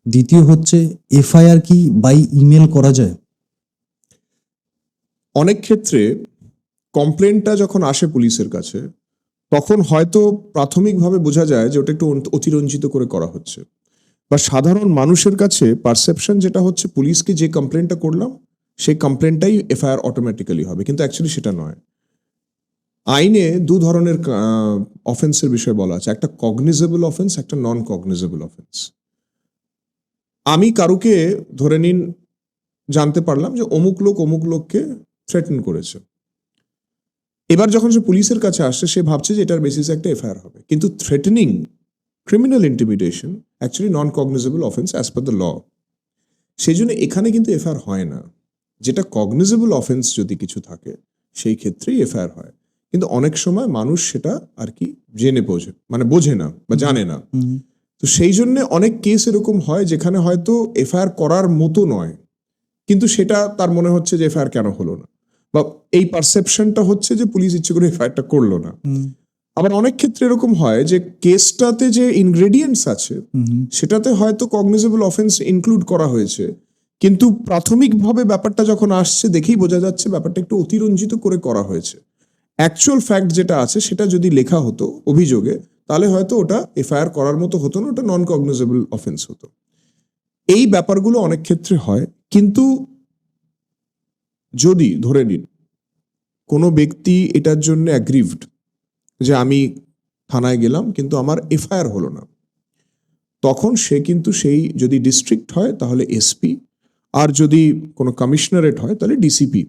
দ্বিতীয় হচ্ছে, এফআইআর কি বাই ইমেল করা যায়? অনেক ক্ষেত্রে কমপ্লেনটা যখন আসে পুলিশের কাছে, তখন হয়তো প্রাথমিকভাবে বোঝা যায় যে ওটা একটু অতিরঞ্জিত করে করা হচ্ছে, বা সাধারণ মানুষের কাছে পারসেপশন যেটা হচ্ছে পুলিশকে যে কমপ্লেনটা করলাম সেই কমপ্লেনটাই এফআইআর অটোমেটিক্যালি হবে, কিন্তু অ্যাকচুয়ালি সেটা নয়। আইনে দু ধরনের অফেন্সের বিষয়ে বলা আছে, একটা কগনিজেবল অফেন্স, একটা নন কগনিজেবল অফেন্স। আমি কারুকে ধরে নিন জানতে পারলাম যে অমুক লোককে থ্রেটেন করেছে, এবার যখন সে পুলিশের কাছে আসছে সে ভাবছে যে এটার বেসিসে একটা এফআইআর হবে, কিন্তু threatening, criminal intimidation actually non cognizable offence as per the law. সেই জন্য এখানে কিন্তু এফআইআর হয় না। যেটা কগনিজেবল অফেন্স যদি কিছু থাকে সেই ক্ষেত্রেই এফআইআর হয়, কিন্তু অনেক সময় মানুষ সেটা আর কি বোঝে না বা জানে না। তো সেই জন্য অনেক কেস এরকম হয় যেখানে হয়তো এফআইআর করার মতো নয়, কিন্তু সেটা তার মনে হচ্ছে যে এফআইআর কেন হলো না, বা এই পারসেপশনটা হচ্ছে যে পুলিশ ইচ্ছে করে এফআইআরটা করলো না। আবার অনেক ক্ষেত্রে এরকম হয় যে কেসটাতে যে ইনগ্রেডিয়েন্টস আছে সেটাতে হয়তো কগনিজেবল অফেন্স ইনক্লুড করা হয়েছে, কিন্তু প্রাথমিকভাবে ব্যাপারটা যখন আসছে দেখেই বোঝা যাচ্ছে ব্যাপারটা একটু অতিরঞ্জিত করে করা হয়েছে। অ্যাকচুয়াল ফ্যাক্ট যেটা আছে সেটা যদি লেখা হতো অভিযোগে, তাহলে হয়তো ওটা এফআইআর করার মতো হতো না, ওটা নন কগনিজেবল অফেন্স হতো। এই ব্যাপারগুলো অনেক ক্ষেত্রে হয়। কিন্তু যদি ধরে নিন কোনো ব্যক্তি এটার জন্য অ্যাগ্রিভড যে আমি থানায় গেলাম কিন্তু আমার এফআইআর হলো না, তখন সে কিন্তু সেই যদি ডিস্ট্রিক্ট হয় তাহলে এসপি, আর যদি কোনো কমিশনারেট হয় তাহলে ডিসিপি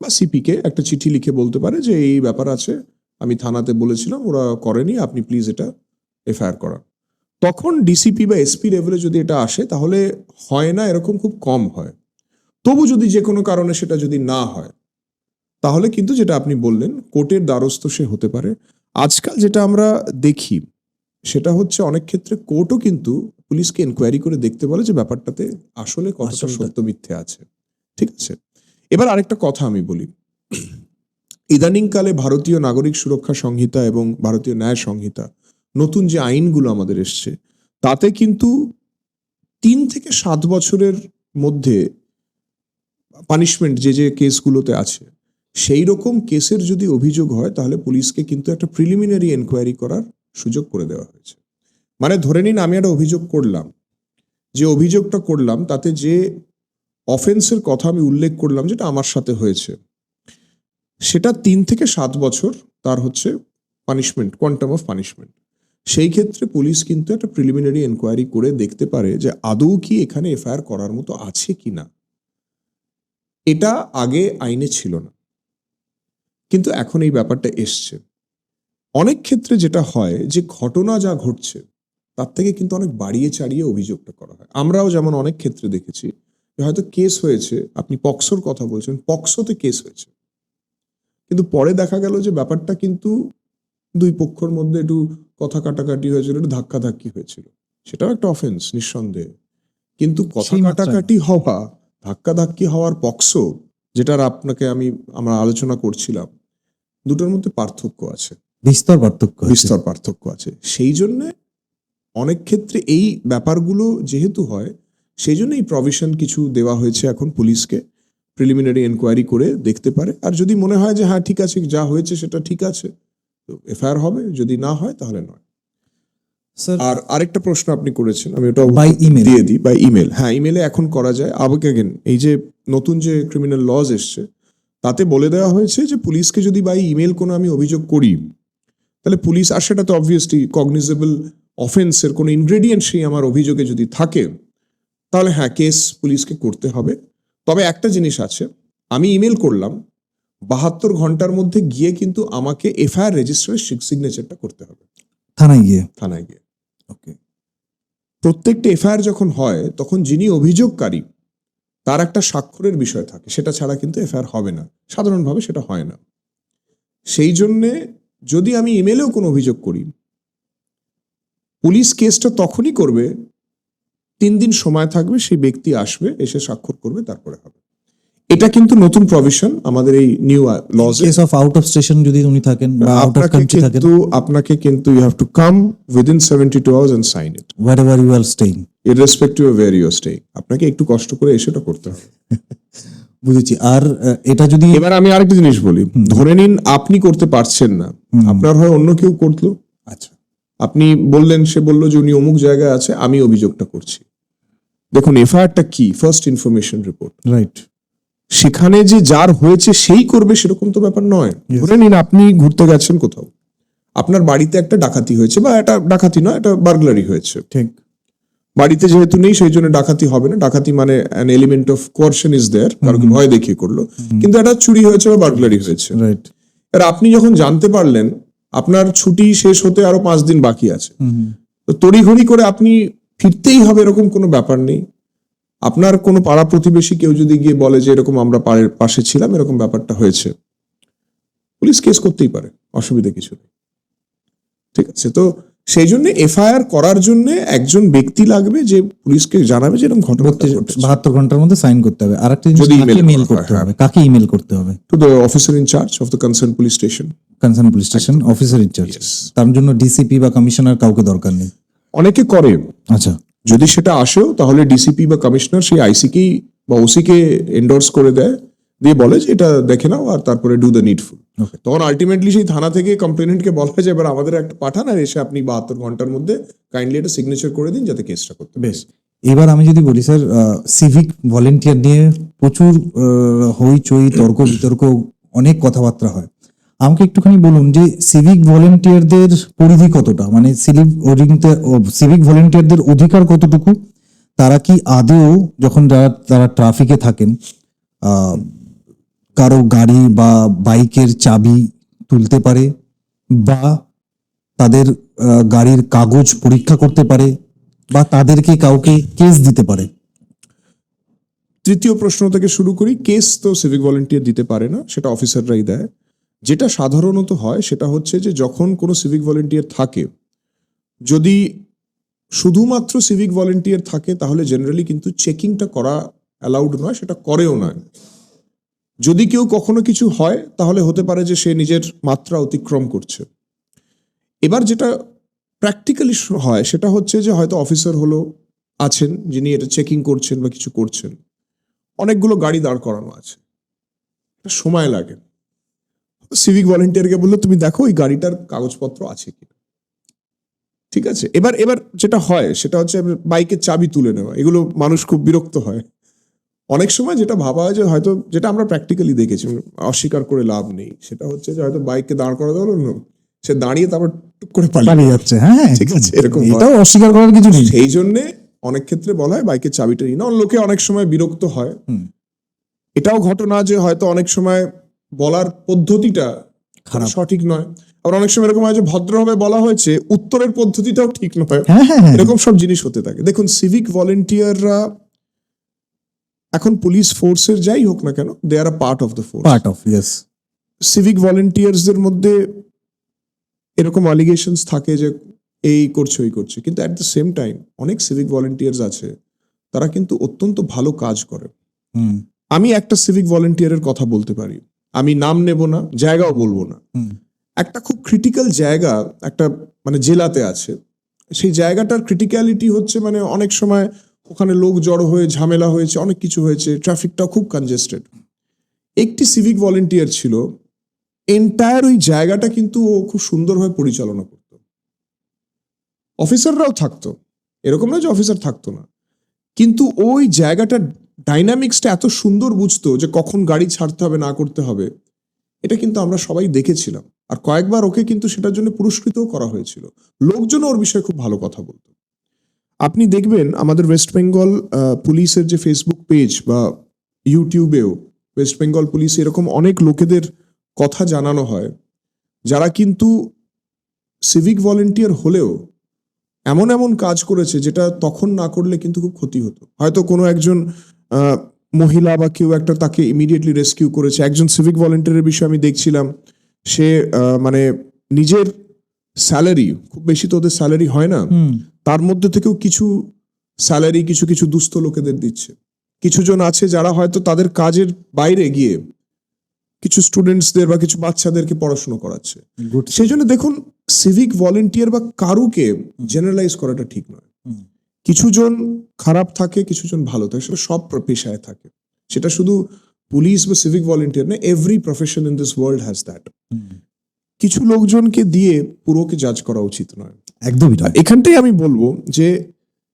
বা সিপিকে একটা চিঠি লিখে বলতে পারে যে এই ব্যাপার আছে, আমি থানাতে বলেছিলাম ওরা করেনি, আপনি প্লিজ এটা এফআইআর করা। তখন ডিসিপি বা এসপি লেভেলে যদি এটা আসে তাহলে হয় না, এরকম খুব কম হয়। তবু যদি যে কোনো কারণে সেটা যদি না হয় তাহলে কিন্তু যেটা আপনি বললেন কোর্টের দ্বারস্থ সে হতে পারে। আজকাল যেটা আমরা দেখি সেটা হচ্ছে অনেক ক্ষেত্রে কোর্টও কিন্তু পুলিশকে এনকোয়ারি করে দেখতে বলে যে ব্যাপারটাতে আসলে কতটা সত্য মিথ্যে আছে। ঠিক আছে, এবার আরেকটা কথা আমি বলি, ইদানিংকালে ভারতীয় নাগরিক সুরক্ষা সংহিতা এবং ভারতীয় ন্যায় সংহিতা, নতুন যে আইনগুলো আমাদের এসছে, তাতে কিন্তু 3 থেকে 7 বছরের মধ্যে পানিশমেন্ট যে কেসগুলোতে আছে, সেই রকম কেসের যদি অভিযোগ হয় তাহলে পুলিশকে কিন্তু একটা প্রিলিমিনারি এনকোয়ারি করার সুযোগ করে দেওয়া হয়েছে। মানে ধরে নিন আমি একটা অভিযোগ করলাম, যে অভিযোগটা করলাম তাতে যে অফেন্সের কথা আমি উল্লেখ করলাম যেটা আমার সাথে হয়েছে, সেটা 3 থেকে 7 বছর তার হচ্ছে পানিশমেন্ট, কোয়ান্টাম অফ পানিশমেন্ট। সেই ক্ষেত্রে পুলিশ কিন্তু একটা প্রিলিমিনারি এনকোয়ারি করে দেখতে পারে যে আদৌ কি এখানে এফআইআর করার মতো আছে কি না। এটা আগে আইনে ছিল না, কিন্তু এখন এই ব্যাপারটা এসছে। অনেক ক্ষেত্রে যেটা হয় যে ঘটনা যা ঘটছে তার থেকে কিন্তু অনেক বাড়িয়ে চাড়িয়ে অভিযোগটা করা হয়। আমরাও যেমন অনেক ক্ষেত্রে দেখেছি যে হয়তো কেস হয়েছে, আপনি পক্সোর কথা বলছেন, পক্সোতে কেস হয়েছে, কিন্তু পরে দেখা গেল যে ব্যাপারটা কিন্তু দুই পক্ষের মধ্যে একটু কথা কাটাকাটি হয়েছিল, একটু ধাক্কাধাক্কি হয়েছিল, সেটাও একটা অফেন্স নিঃসন্দেহে। কিন্তু কথা সেই মাত্রায়। কাটাকাটি হওয়া, ধাক্কাধাক্কি হওয়ার পক্সো, যেটার আমরা আলোচনা করছিলাম, দুটোর মধ্যে পার্থক্য আছে, বিস্তর পার্থক্য আছে। বিস্তর পার্থক্য আছে। সেই জন্য অনেক ক্ষেত্রে এই ব্যাপারগুলো যেহেতু হয়, সেই জন্য এই প্রভিশন কিছু দেওয়া হয়েছে এখন পুলিশকে, প্রিলিমিনারি এনকোয়ারি করে দেখতে পারে। আর যদি মনে হয় যে হ্যাঁ ঠিক আছে, যা হয়েছে সেটা ঠিক আছে, তো এফআইআর হবে, যদি না হয় তাহলে নয়। স্যার, আর আরেকটা প্রশ্ন আপনি করেছেন, আমি ওটা By email. দিয়ে দিই। বাই ইমেল, হ্যাঁ ইমেলে এখন করা যায়। আগেন এই যে নতুন যে ক্রিমিনাল লজ এসছে তাতে বলে দেওয়া হয়েছে যে পুলিশকে যদি বাই ইমেল কোনো আমি অভিযোগ করি, তাহলে পুলিশ, আর সেটা তো অবভিয়াসলি কগনিজেবল অফেন্সের কোনো ইনগ্রেডিয়েন্ট সেই আমার অভিযোগে যদি থাকে, তাহলে হ্যাঁ কেস পুলিশকে করতে হবে। তবে একটা জিনিস আছে, আমি ইমেল করলাম, 72 ঘন্টার মধ্যে গিয়ে কিন্তু আমাকে এফআইআর রেজিস্টারের সিগনেচারটা করতে হবে থানায় গিয়ে। থানায় গিয়ে। ওকে। প্রত্যেকটা এফআইআর যখন হয় তখন যিনি অভিযোগকারী তার একটা স্বাক্ষরের বিষয় থাকে, সেটা ছাড়া কিন্তু এফআইআর হবে না, সাধারণভাবে সেটা হয় না। সেই জন্যে যদি আমি ইমেলেও কোনো অভিযোগ করি, পুলিশ কেসটা তখনই করবে 3 দিন সময় থাকবে, সেই ব্যক্তি আসবে, এসে স্বাক্ষর করবে, তারপরে হবে। এটা কিন্তু নতুন প্রভিশন আমাদের এই নিউ লজে। Case of out of station যদি উনি থাকেন বা আউট অফ কান্ট্রি থাকেন, আপনাকে কিন্তু you have to come within 72 hours and sign it, wherever you are staying. Irrespective of where you are staying. আপনাকে একটু কষ্ট করে এসেটা করতে হবে। বুঝেছি। আর এটা যদি এবার আমি আরেকটা জিনিস বলি, ধরে নিন আপনি করতে পারছেন না, আপনার হয় অন্য কেউ করলো, আচ্ছা, আপনি বললেন, সে বললো যে উনি অমুক জায়গায় আছে, আমি অভিযোগটা করছি। দেখুন এফআইআরটা কি, ফার্স্ট ইনফরমেশন রিপোর্ট। রাইট। সেখানে যে যার হয়েছে সেই করবে সেরকম তো ব্যাপার নয়। ধরে নিন আপনি ঘুরতে গেছেন কোথাও, আপনার বাড়িতে একটা ডাকাতি হয়েছে, বা একটা ডাকাতি নয়, একটা বার্গলারি হয়েছে। ঠিক। বাড়িতে যেহেতু নেই সেই জন্য ডাকাতি হবে না, ডাকাতি মানে an element of coercion is there, কারোকে ভয় দেখিয়ে করলো, কিন্তু একটা চুরি হয়েছে বা বার্গলারি হয়েছে। রাইট। আর আপনি যখন জানতে পারলেন আপনার ছুটি শেষ হতে আরো 5 দিন বাকি আছে, তো তড়িঘড়ি করে আপনি ফিরতেই হবে এরকম কোনো ব্যাপার নেই। আপনার কোনো পাড়া প্রতিবেশী কেউ যদি গিয়ে বলে যে এরকম আমরা পাশে ছিলাম, এরকম ব্যাপারটা হয়েছে, পুলিশ কেস করতেই পারে, অসুবিধা কিছু নেই। ঠিক আছে, তো সেই জন্য এফআইআর করার জন্য একজন ব্যক্তি লাগবে যে পুলিশকে জানাবে যে এরকম ঘটনা ঘটেছে। 72 ঘন্টার মধ্যে সাইন করতে হবে। আর একটা জিনিস, যদি কাকে email মেল করা হয়, করতে হবে, কাকে ইমেল করতে হবে? To the officer in charge of the concern police station. Concern police station officer in charge. Yes. তার জন্য ডিসিপি বা কমিশনার কাউকে দরকার নেই। অনেকে করে, আচ্ছা, যদি সেটা আসেও তাহলে ডিসিপি বা কমিশনার সেই আইসিকেই বা ওসিকে এন্ডোর্স করে দেয়, দিয়ে বলে যে এটা দেখে নাও, আর তারপরে ডু দ্য নিডফুল। Okay. তখন আলটিমেটলি সেই থানা থেকে কমপ্লেনেন্টকে বলা যায় এবার আমাদের একটা পাঠান, আর এসে আপনি 72 ঘন্টার মধ্যে কাইন্ডলি এটা সিগনেচার করে দিন যাতে কেসটা করতে পারে। বেশ। এবার আমি যদি বলি স্যার, সিভিক ভলেন্টিয়ার নিয়ে প্রচুর হইচই, তর্ক বিতর্ক, অনেক কথাবার্তা হয়। আমাকে একটুখানি বলুন যে সিভিক ভলেন্টিয়ারদের পরিধি কতটা, মানে সিভিক ভলেন্টিয়ারদের অধিকার কতটুকু, তারা কি আদৌ যখন তারা ট্রাফিকে থাকেন কারো গাড়ি বা বাইকের চাবি তুলতে পারে, বা তাদের গাড়ির কাগজ পরীক্ষা করতে পারে, বা তাদেরকে কাউকে কেস দিতে পারে? তৃতীয় প্রশ্ন থেকে শুরু করি। কেস তো সিভিক ভলেন্টিয়ার দিতে পারে না, সেটা অফিসাররাই দেয়। যেটা সাধারণত হয় সেটা হচ্ছে যে যখন কোনো সিভিক ভলেন্টিয়ার থাকে, যদি শুধুমাত্র সিভিক ভলেন্টিয়ার থাকে তাহলে জেনারেলি কিন্তু চেকিংটা করা অ্যালাউড নয়, সেটা করেও নয়। যদি কেউ কখনো কিছু হয় তাহলে হতে পারে যে সে নিজের মাত্রা অতিক্রম করছে। এবার যেটা প্র্যাকটিক্যালি হয় সেটা হচ্ছে যে হয়তো অফিসার আছেন যিনি এটা চেকিং করছেন বা কিছু করছেন, অনেকগুলো গাড়ি দাঁড় করানো আছে, সময় লাগে। সিভিক ভলেন্টিয়ারকে বললো তুমি দেখো ওই গাড়িটার কাগজপত্র আছে কিনা। ঠিক আছে, এবার যেটা হয় সেটা হচ্ছে বাইকের চাবি তুলে নেওয়া, এগুলো মানুষ খুব বিরক্ত হয়। অনেক সময় যেটা ভাবা হয় যে হয়তো, যেটা আমরা প্র্যাকটিক্যালি দেখেছি, অস্বীকার করে লাভ নেই, সেটা হচ্ছে যে হয়তো বাইককে দাঁড় করাতে হলো না, সে দাঁড়িয়ে তারপর টুক করে পালিয়ে পালিয়ে যাচ্ছে। হ্যাঁ, ঠিক আছে, এরকম হয়। এটাও অস্বীকার করার কিছু নেই। সেই জন্যে অনেক ক্ষেত্রে বলা হয় বাইকের চাবিটা নিয়ে নাও। লোকে অনেক সময় বিরক্ত হয়। এটাও ঘটনা যে হয়তো অনেক সময় বলার পদ্ধতিটা খারাপ। সঠিক নয়, আবার অনেক সময় এরকম হয় যে ভদ্রভাবে বলা হয়েছে, উত্তরের পদ্ধতিটাও ঠিক নয়। হ্যাঁ হ্যাঁ হ্যাঁ, এরকম সব জিনিস হতে থাকে। দেখুন, সিভিক ভলেন্টিয়াররা এখন পুলিশ ফোর্সের যাই হোক না কেন, they are a part of the force. Part of, yes. Civic ভলেন্টিয়ার্সদের মধ্যে এরকম অ্যালিগেশনস থাকে যে এই করছে ওই করছে, কিন্তু অ্যাট দ্য সেম টাইম অনেক সিভিক ভলেন্টিয়ার্স আছে তারা কিন্তু অত্যন্ত ভালো কাজ করে। আমি একটা সিভিক ভলেন্টিয়ারের কথা বলতে পারি, আমি নাম নেব না, জায়গাও বলবো না। একটা খুব ক্রিটিক্যাল জায়গা একটা মানে জেলাতে আছে, সেই জায়গাটার ক্রিটিক্যালিটি হচ্ছে মানে অনেক সময় ওখানে লোক জড়ো হয়ে ঝামেলা হয়েছে, অনেক কিছু হয়েছে, ট্রাফিকটাও খুব কনজেস্টেড। একটি সিভিক ভলেন্টিয়ার ছিল, এন্টায়ার ওই জায়গাটা কিন্তু ও খুব সুন্দরভাবে পরিচালনা করত। অফিসাররাও থাকতো, এরকম না যে অফিসার থাকতো না, কিন্তু ওই জায়গাটার ডাইনামিক্সটা এত সুন্দর বুঝতো যে কখন গাড়ি ছাড়তে হবে না করতে হবে। এটা কিন্তু আমরা সবাই দেখেছিলাম, আর কয়েকবার ওকে কিন্তু সেটার জন্য পুরস্কৃতও করা হয়েছিল। লোকজন ওর বিষয়ে খুব ভালো কথা বলতো। আপনি দেখবেন আমাদের ওয়েস্ট বেঙ্গল পুলিশের যে ফেসবুক পেজ বা ইউটিউবেও ওয়েস্ট বেঙ্গল পুলিশ এরকম অনেক লোকেদের কথা জানানো হয় যারা কিন্তু সিভিক ভলেন্টিয়ার হলেও এমন এমন কাজ করেছে যেটা তখন না করলে কিন্তু খুব ক্ষতি হতো। হয়তো কোনো একজন মহিলা বা কেউ একটা তাকে ইমিডিয়েটলি রেস্কিউ করেছে। একজন সিভিক ভলেন্টিয়ারের বিষয়ে আমি দেখছিলাম, সে মানে নিজের স্যালারি, খুব বেশি তো ওদের স্যালারি হয় না, তার মধ্যে থেকেও কিছু স্যালারি কিছু কিছু দুস্থ লোকেদের দিচ্ছে। কিছু জন আছে যারা হয়তো তাদের কাজের বাইরে গিয়ে কিছু স্টুডেন্টসদের বা কিছু বাচ্চাদেরকে পড়াশোনা করাচ্ছে। সেই জন্য দেখুন, সিভিক ভলেন্টিয়ার বা কারুকে জেনারেলাইজ করাটা ঠিক নয়। কিছু জন খারাপ থাকে, কিছু জন ভালো থাকে, সেটা সব পেশায় থাকে। সেটা শুধু পুলিশ বা সিভিক ভলেন্টিয়ার না, every profession in this world has that. কিছু লোকজনকে দিয়ে পুরোকে জাজ করা উচিত নয়, একদমই নয়। এখানটাই আমি বলবো যে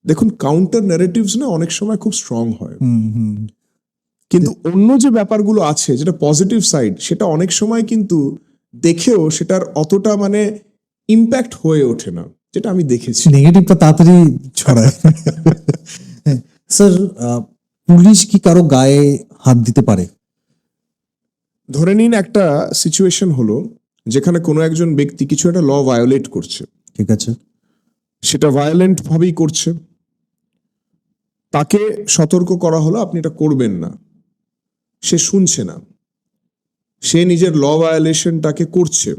দেখুন, কাউন্টার ন্যারেটিভস না অনেক সময় খুব স্ট্রং হয়, কিন্তু অন্য যে ব্যাপারগুলো আছে যেটা পজিটিভ সাইড, সেটা অনেক সময় কিন্তু দেখেও সেটার অতটা মানে ইম্প্যাক্ট হয়ে ওঠে না, যেটা আমি দেখেছি। নেগেটিভটা তাড়াতাড়ি ছড়ায়। স্যার, পুলিশ কি কারো গায়ে হাত দিতে পারে? ধরে নিন একটা সিচুয়েশন হলো যেখানে কোনো একজন ব্যক্তি কিছু একটা ল ভায়োলেট করছে, ঠিক আছে, সেটা ভায়োলেন্ট ভাবেই করছে, তাকে সতর্ক করা হলো আপনি এটা করবেন না, সে শুনছে না, সে নিজের ল ভায়োলেশনটাকে করছে,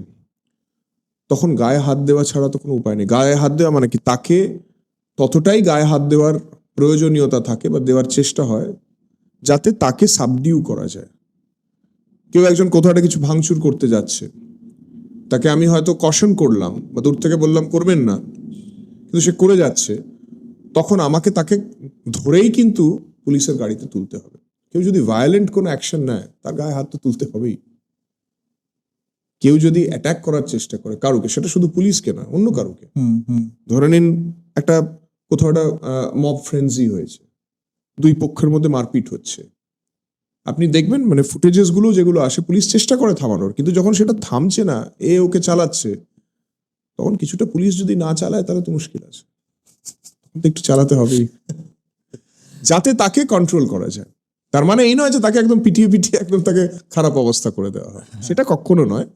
তখন গায়ে হাত দেওয়া ছাড়া তো কোনো উপায় নেই। গায়ে হাত দেওয়া মানে কি, তাকে ততটাই গায়ে হাত দেওয়ার প্রয়োজনীয়তা থাকে বা দেওয়ার চেষ্টা হয় যাতে তাকে সাবডিউ করা যায়। কেউ একজন কোথাও একটা কিছু ভাঙচুর করতে যাচ্ছে, তাকে আমি হয়তো কশন করলাম বা দূর থেকে বললাম করবেন না, কিন্তু সে করে যাচ্ছে, তখন আমাকে তাকে ধরেই কিন্তু পুলিশের গাড়িতে তুলতে হবে। কেউ যদি ভায়োলেন্ট কোনো অ্যাকশন নেয়, তার গায়ে হাত তো তুলতে হবেই। কেউ যদি অ্যাটাক করার চেষ্টা করে কারুকে, সেটা শুধু পুলিশকে না, অন্য কারুকে, ধরে নিন একটা কোথাও একটা মব ফ্রেন্সি হয়েছে, দুই পক্ষের মধ্যে মারপিট হচ্ছে, আপনি দেখবেন মানে ফুটেজেস গুলো যেগুলো আসে, পুলিশ চেষ্টা করে থামানোর, কিন্তু যখন সেটা থামছে না, ওকে চালাচ্ছে, তখন কিছুটা পুলিশ যদি না চালায় তাহলে তো মুশকিল আছে, একটু চালাতে হবেই যাতে তাকে কন্ট্রোল করা যায়। তার মানে এই নয় যে তাকে একদম পিটিয়ে পিটিয়ে একদম তাকে খারাপ অবস্থা করে দেওয়া হয়, সেটা কখনো নয়,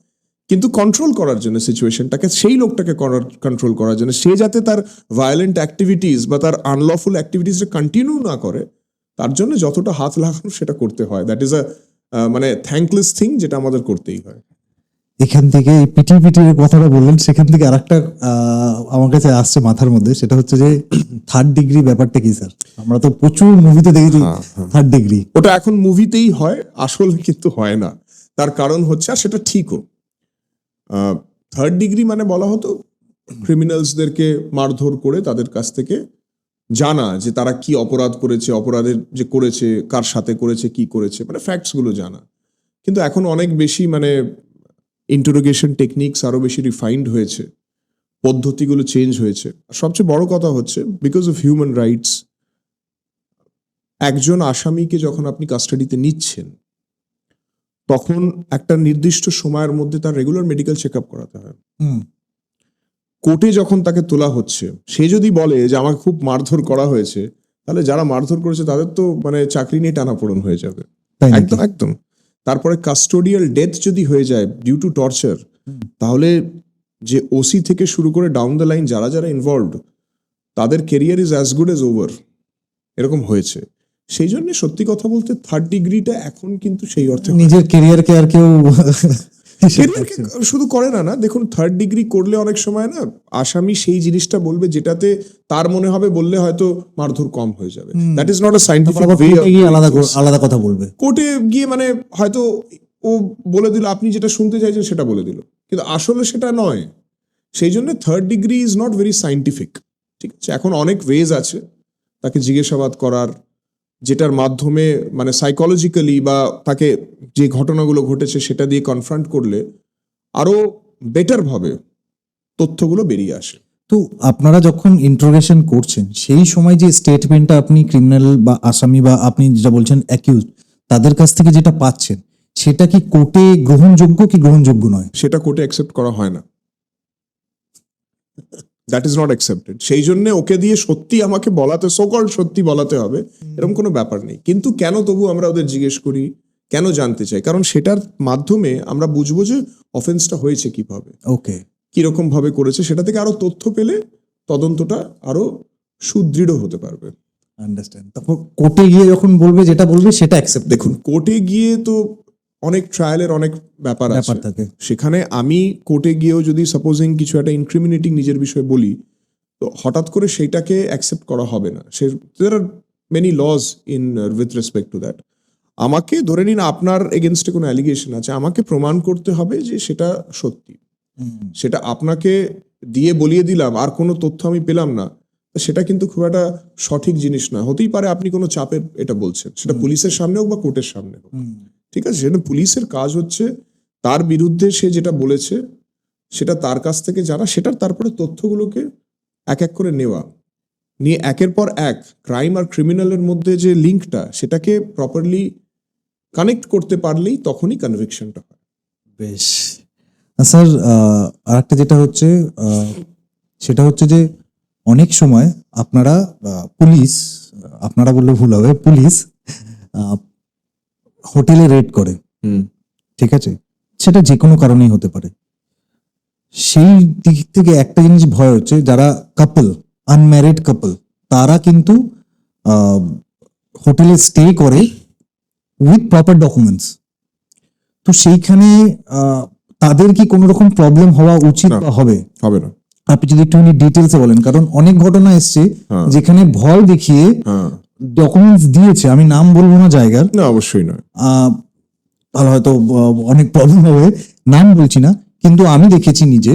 কিন্তু কন্ট্রোল করার জন্য সিচুয়েশনটাকে, সেই লোকটাকে কন্ট্রোল করার জন্য, সে যাতে তার ভায়োলেন্ট অ্যাক্টিভিটিস বা তার আনলফুল অ্যাক্টিভিটিস কন্টিনিউ না করে, তার জন্য যতটা হাত লাগানো সেটা করতে হয়। দ্যাট ইজ আ মানে থ্যাঙ্কলেস থিং, যেটা আমাদের করতেই হয়। এখান থেকে এই পিটির কথাটা বললেন, সেখান থেকে আরেকটা আমার কাছে আসছে মাথার মধ্যে, সেটা হচ্ছে যে থার্ড ডিগ্রি ব্যাপারটা কি স্যার? আমরা তো প্রচুর মুভিতে দেখেছি থার্ড ডিগ্রি। ওটা এখন মুভিতেই হয়, আসলে কিন্তু হয় না। তার কারণ হচ্ছে, আর সেটা ঠিকও, থার্ড ডিগ্রি মানে বলা হতো ক্রিমিনালসদেরকে মারধর করে তাদের কাছ থেকে জানা যে তারা কি অপরাধ করেছে, অপরাধের যে করেছে কার সাথে করেছে, কি করেছে, মানে ফ্যাক্টস গুলো জানা। কিন্তু এখন অনেক বেশি মানে ইন্টারোগেশন টেকনিক্স আরো বেশি রিফাইন্ড হয়েছে, পদ্ধতিগুলো চেঞ্জ হয়েছে। সবচেয়ে বড় কথা হচ্ছে, বিকজ অফ হিউম্যান রাইটস, একজন আসামিকে যখন আপনি কাস্টাডিতে নিচ্ছেন, তখন একটা নির্দিষ্ট সময়ের মধ্যে তার রেগুলার মেডিকেল চেক আপ করাতে হয়। হুম, কোর্টে যখন তাকে তোলা হচ্ছে, সে যদি বলে যে আমাকে খুব মারধর করা হয়েছে, তাহলে যারা মারধর করেছে তাদের তো মানে চাকরি নিয়ে টানাপোড়েন হয়ে যাবে। তাই নাকি? একদম একদম। তারপরে কাস্টোডিয়াল ডেথ যদি হয়ে যায় ডিউ টু টর্চার, তাহলে যে ওসি থেকে শুরু করে ডাউন দ্য লাইন যারা যারা ইনভলভড, তাদের career is as good age over, এরকম হয়েছে। সেই জন্য সত্যি কথা বলতে থার্ড ডিগ্রিটা এখন কিন্তু সেই অর্থে নিজের কেরিয়ারকে আর কেউ কেরিয়ারকে শুধু করে না, দেখুন থার্ড ডিগ্রি করলে অনেক সময় না আসামি সেই জিনিসটা বলবে যেটাতে তার মনে হবে বললে হয়তো মারধর কম হয়ে যাবে। That is not a scientific আবার ওয়ে। কোর্টে গিয়ে আলাদা কথা বলবে। কোর্টে গিয়ে মানে হয়তো ও বলে দিল, আপনি যেটা শুনতে চাইছেন সেটা বলে দিল, কিন্তু আসলে সেটা নয়। সেই জন্য third degree is not very scientific. ঠিক আছে, এখন অনেক ওয়েজ আছে তাকে জিজ্ঞাসাবাদ করার, যেটার মাধ্যমে মানে সাইকোলজিক্যালি বা তাকে যে ঘটনাগুলো ঘটেছে সেটা দিয়ে কনফ্রন্ট করলে আরো বেটার ভাবে তথ্যগুলো বেরিয়ে আসে। তো আপনারা যখন ইন্টারোগেশন করছেন সেই সময় যে স্টেটমেন্টটা আপনি ক্রিমিনাল বা আসামি বা আপনি যেটা বলছেন অ্যাকিউজ তাদের কাছ থেকে যেটা পাচ্ছেন সেটা কি কোর্টে গ্রহণযোগ্য কি গ্রহণযোগ্য নয়? সেটা কোর্টে অ্যাকসেপ্ট করা হয় না। That is not accepted. সেই জন্য ওকে দিয়ে সত্যি আমাকে বলাতে, সোকল্ড সত্যি বলাতে হবে, এরকম কোনো ব্যাপার নেই। কিন্তু কেন তবু আমরা ওদের জিজ্ঞেস করি, কেন জানতে চাই? কারণ সেটার মাধ্যমে আমরা বুঝবো যে অফেন্সটা হয়েছে কিভাবে, ওকে, কিরকম ভাবে করেছে, সেটা থেকে আরো তথ্য পেলে তদন্তটা আরো সুদৃঢ় হতে পারবে। আন্ডারস্ট্যান্ড। তারপর কোর্টে গিয়ে যখন বলবে যেটা বলবে সেটা অ্যাকসেপ্ট দেখুন, কোর্টে গিয়ে তো অনেক ট্রায়ালের অনেক ব্যাপার ব্যাপার আছে। থাকে। সেখানে আমি কোর্টে গিয়েও যদি সাপোজিং কিছু একটা ইনক্রিমিনেটিং নিজের বিষয়ে বলি, তো হঠাৎ করে সেইটাকে অ্যাকসেপ্ট করা হবে না। There are many laws in with respect to that. আমাকে ধরে নিন আপনার এগেনস্টে কোনো অ্যালিগেশন আছে, আমাকে প্রমাণ করতে হবে যে সেটা সত্যি। সেটা আপনাকে দিয়ে বলিয়ে দিলাম আর কোনো তথ্য আমি পেলাম না, সেটা কিন্তু খুব একটা সঠিক জিনিস না। হতেই পারে আপনি কোনো চাপে এটা বলছেন, সেটা পুলিশের সামনে হোক বা কোর্টের সামনে হোক। ঠিক আছে, সেটা পুলিশের কাজ হচ্ছে তার বিরুদ্ধে সে যেটা বলেছে সেটা তার কাছ থেকে জানা, সেটার তারপরে তথ্যগুলোকে এক এক করে নেওয়া, নিয়ে একের পর এক ক্রাইম আর ক্রিমিনালের মধ্যে যে লিঙ্কটা সেটাকে প্রপারলি কানেক্ট করতে পারলেই তখনই কনভিকশনটা হয়। বেশ। স্যার, আরেকটা যেটা হচ্ছে সেটা হচ্ছে যে অনেক সময় আপনারা পুলিশ, আপনারা বললে ভুল হবে, পুলিশ হোটেলে রেড করে, ঠিক আছে, সেটা যে কোনো কারণেই হতে পারে। সেই দিক থেকে একটা জিনিস ভয় হচ্ছে, যারা কাপল, আনম্যারিড কাপল, তারা কিন্তু হোটেলে স্টে করে উইথ প্রপার ডকুমেন্টস। তো সেইখানে তাদের কি কোনো রকম প্রবলেম হওয়া উচিত না। বা হবে? হবে না। আপনি যদি একটুখানি ডিটেলসে বলেন, কারণ অনেক ঘটনা এসছে যেখানে ভয় দেখিয়ে ডকুমেন্টস দিয়েছে, আমি নাম বলবো না জায়গার, না অবশ্যই নয়, তাহলে হয়তো অনেক প্রবলেম হবে, নাম বলছি না, কিন্তু আমি দেখেছি নিজে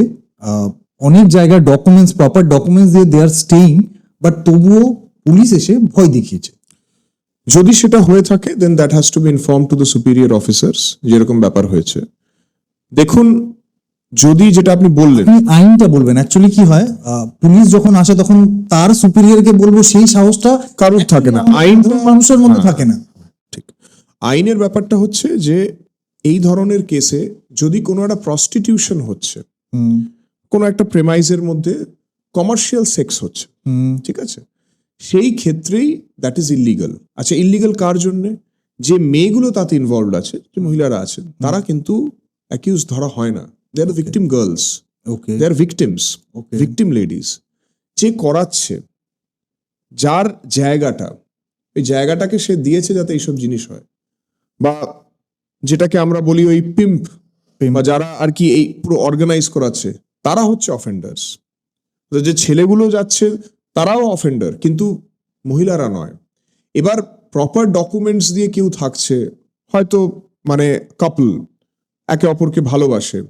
অনেক জায়গায় ডকুমেন্টস, প্রপার ডকুমেন্টস দিয়ে দে আর স্টেইং, বাট তবুও পুলিশ এসে ভয় দেখিয়েছে। যদি সেটা হয়ে থাকে then that has to be inform to the superior officers, যেরকম ব্যাপার হয়েছে। দেখুন, যদি যেটা আপনি বললেন, আপনি আইনটা বলবেন, অ্যাকচুয়ালি কি হয়, পুলিশ যখন আসে তখন তার সুপিরিয়রকে বলবো সেই সাহসটা কারোর থাকে না, আইনটা মানুষের মধ্যে থাকে না। ঠিক। আইনের ব্যাপারটা হচ্ছে যে এই ধরনের কেসে যদি কোনো একটা প্রস্টিটিউশন হচ্ছে, কোনো একটা প্রেমাইজের মধ্যে কমার্শিয়াল সেক্স হচ্ছে, ঠিক আছে, সেই ক্ষেত্রেই দ্যাট ইজ ইল্লিগাল। আচ্ছা, ইল্লিগাল কার জন্যে? যে মেয়েগুলো তাতে ইনভলভড আছে, যে মহিলারা আছেন, তারা কিন্তু অ্যাকিউজ ধরা হয় না। দে আর ভিকটিম গার্লস, ওকে, দে আর ভিকটিমস, ভিকটিম লেডিস। যে করাচ্ছে, যার জায়গাটা, এই জায়গাটাকে সে দিয়েছে যাতে এইসব জিনিস হয়, বা যেটাকে আমরা বলি ওই পিম্প, বা যারা আর কি এই পুরো অর্গানাইজ করাচ্ছে, তারা হচ্ছে অফেন্ডার্স। যে ছেলেগুলো যাচ্ছে তারাও অফেন্ডার, কিন্তু মহিলারা নয়। এবার প্রপার ডকুমেন্টস দিয়ে কেউ থাকছে, হয়তো মানে কাপল একে অপরকে ভালোবাসে,